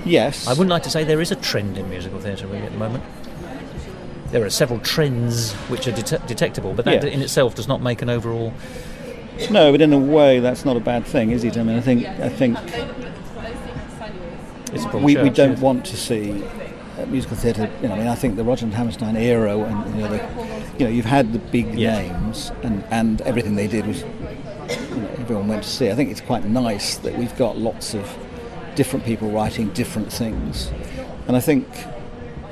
Yes. I wouldn't like to say there is a trend in musical theatre really at the moment. There are several trends which are detectable, but that in itself does not make an overall... No, but in a way, that's not a bad thing, is it? I mean, I think it's we don't want to see musical theatre. I think the Roger and Hammerstein era, and you've had the big names, and everything they did was everyone went to see. I think it's quite nice that we've got lots of different people writing different things, and I think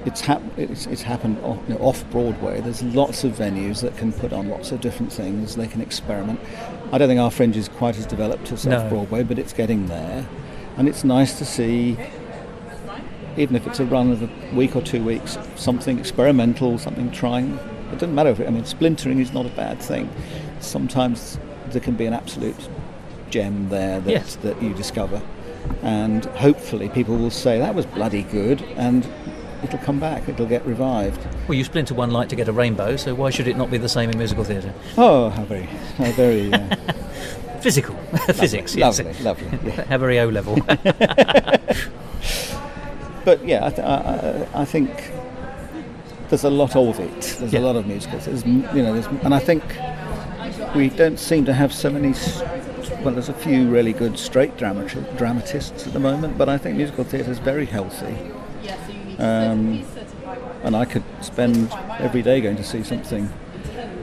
it's happened off Broadway. There's lots of venues that can put on lots of different things. They can experiment. I don't think our Fringe is quite as developed as off Broadway, but it's getting there. And it's nice to see, even if it's a run of a week or 2 weeks, something experimental, something trying. It doesn't matter splintering is not a bad thing. Sometimes there can be an absolute gem there that you discover. And hopefully people will say, that was bloody good, and it'll come back, it'll get revived. Well, you splinter one light to get a rainbow, so why should it not be the same in musical theatre? Oh, how very physical. Physics, yes. Lovely, yeah. How very O-level. But I think there's a lot of it. There's a lot of musicals. And I think we don't seem to have so many... Well, there's a few really good straight dramatists at the moment, but I think musical theatre is very healthy. And I could spend every day going to see something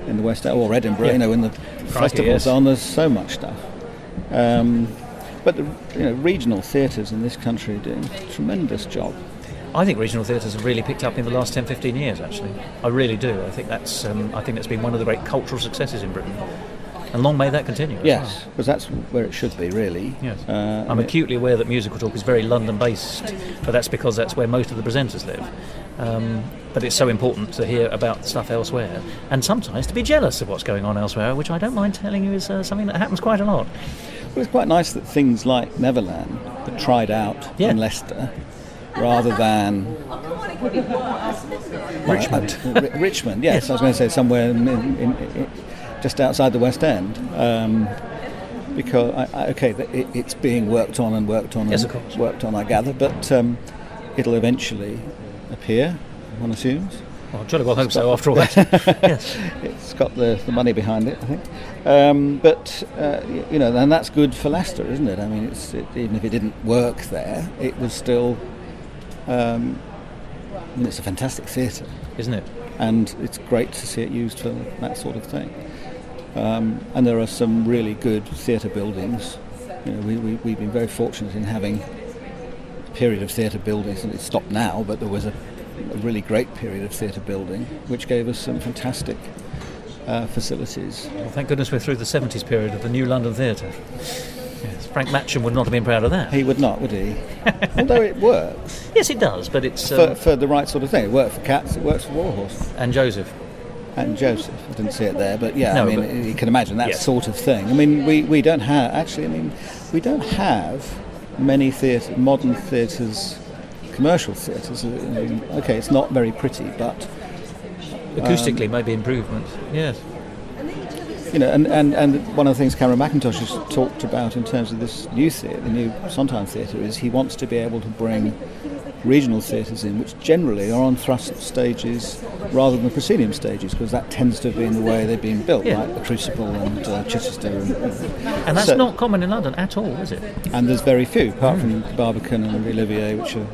in the West End or Edinburgh. When the festival's on, there's so much stuff. But the regional theatres in this country are doing a tremendous job. I think regional theatres have really picked up in the last 10-15 years. Actually, I really do. I think that's been one of the great cultural successes in Britain. And long may that continue. Yes, because that's where it should be, really. Yes. I'm acutely aware that Musical Talk is very London-based, but that's because that's where most of the presenters live. But it's so important to hear about stuff elsewhere, and sometimes to be jealous of what's going on elsewhere, which I don't mind telling you is something that happens quite a lot. Well, it's quite nice that things like Neverland are tried out in Leicester, rather than... Richmond, yes. I was going to say somewhere in just outside the West End, because it's being worked on, yes, of course. worked on, I gather, but it'll eventually appear, one assumes. Well, jolly well hope so, after all that. Yes. It's got the money behind it, I think. And that's good for Leicester, isn't it? I mean, even if it didn't work there, it was still... it's a fantastic theatre, isn't it? And it's great to see it used for that sort of thing. And there are some really good theatre buildings. We've been very fortunate in having a period of theatre buildings, and it's stopped now, but there was a really great period of theatre building, which gave us some fantastic facilities. Well, thank goodness we're through the 70s period of the New London Theatre. Yes, Frank Matcham would not have been proud of that. He would not, would he? Although it works. Yes, it does, but it's... For the right sort of thing. It worked for Cats, it works for Warhorse. And Joseph. I didn't see it there, but you can imagine that sort of thing. I mean, we don't have many modern theatres, commercial theatres. It's not very pretty, but acoustically maybe improvement. Yes. And one of the things Cameron McIntosh has talked about in terms of this new theatre, the new Sondheim theatre, is he wants to be able to bring regional theatres in, which generally are on thrust stages rather than proscenium stages, because that tends to have been the way they've been built, like the Crucible and Chichester. And that's not common in London at all, is it? And there's very few, apart from Barbican and Olivier, which are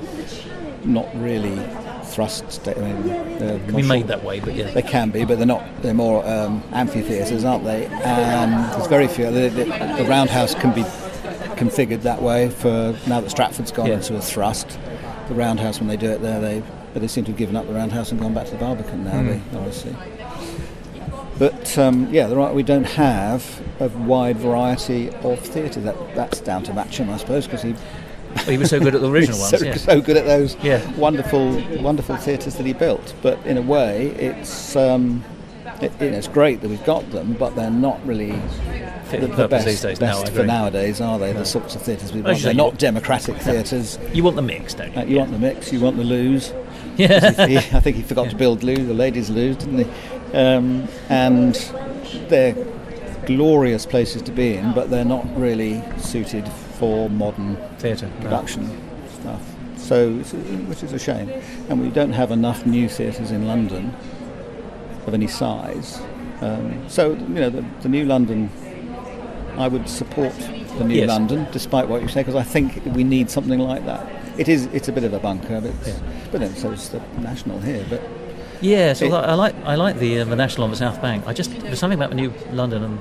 not really thrust. I mean, can be made that way, but yeah, they can be, but they're not. They're more amphitheatres, aren't they? And there's very few. The Roundhouse can be configured that way. For now that Stratford's gone into a thrust, the Roundhouse, when they do it there, they seem to have given up the Roundhouse and gone back to the Barbican now. The RSC. But we don't have a wide variety of theatre. That's down to Matcham, I suppose, because he was so good at the original ones. So good at those wonderful theatres that he built. But in a way, it's great that we've got them, but they're not really the best for nowadays, are they? The sorts of theatres we want. They're not democratic theatres. You want the mix, don't you? You want the mix. You want the loos. Yeah. I think he forgot to build the ladies' loos, didn't he? And they're glorious places to be in, but they're not really suited for modern theatre production stuff. So, which is a shame. And we don't have enough new theatres in London of any size. The New London, I would support the New London, despite what you say, because I think we need something like that. It's a bit of a bunker, but then so is the National here. But I like the National on the South Bank. There's something about the New London, and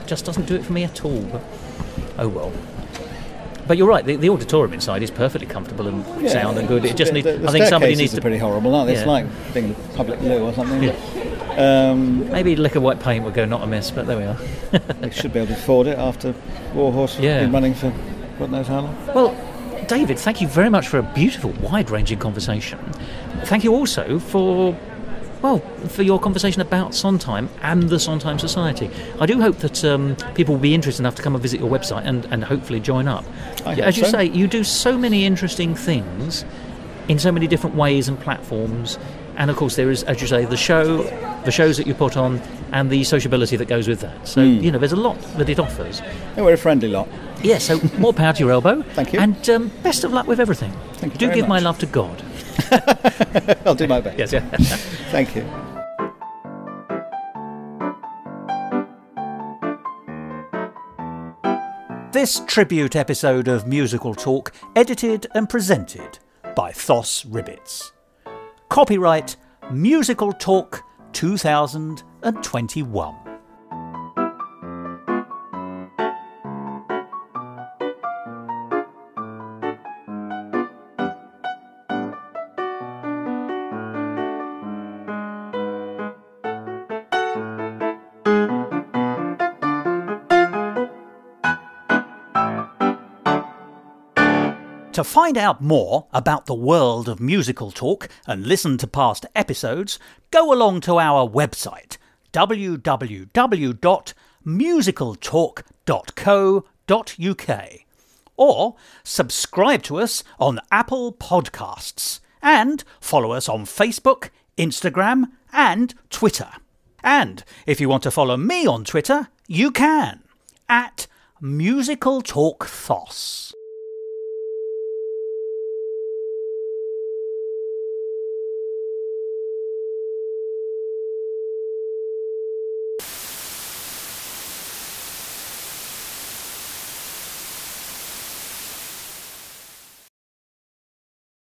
it just doesn't do it for me at all. But oh well. But you're right. The auditorium inside is perfectly comfortable and sound and good. It just needs. I think somebody needs to. Pretty horrible, aren't they? It's like being in a public loo or something. Yeah. Maybe liquor white paint would go not amiss, but there we are. They should be able to afford it after Warhorse been running for God knows how long. Well, David, thank you very much for a beautiful, wide-ranging conversation. Thank you also for your conversation about Sondheim and the Sondheim Society. I do hope that people will be interested enough to come and visit your website and hopefully join up. As you say, you do so many interesting things in so many different ways and platforms. And of course there is, as you say, the shows that you put on and the sociability that goes with that. So, there's a lot that it offers. Yeah, we're a friendly lot. Yeah, so more power to your elbow. Thank you. And best of luck with everything. Thank you. Do very give much. my love to God. I'll do my best. Yes, yeah. Thank you. This tribute episode of Musical Talk, edited and presented by Thos Ribbits. Copyright Musical Talk 2021. To find out more about the world of Musical Talk and listen to past episodes, go along to our website www.musicaltalk.co.uk or subscribe to us on Apple Podcasts and follow us on Facebook, Instagram and Twitter. And if you want to follow me on Twitter, you can at Musical Talk Thos.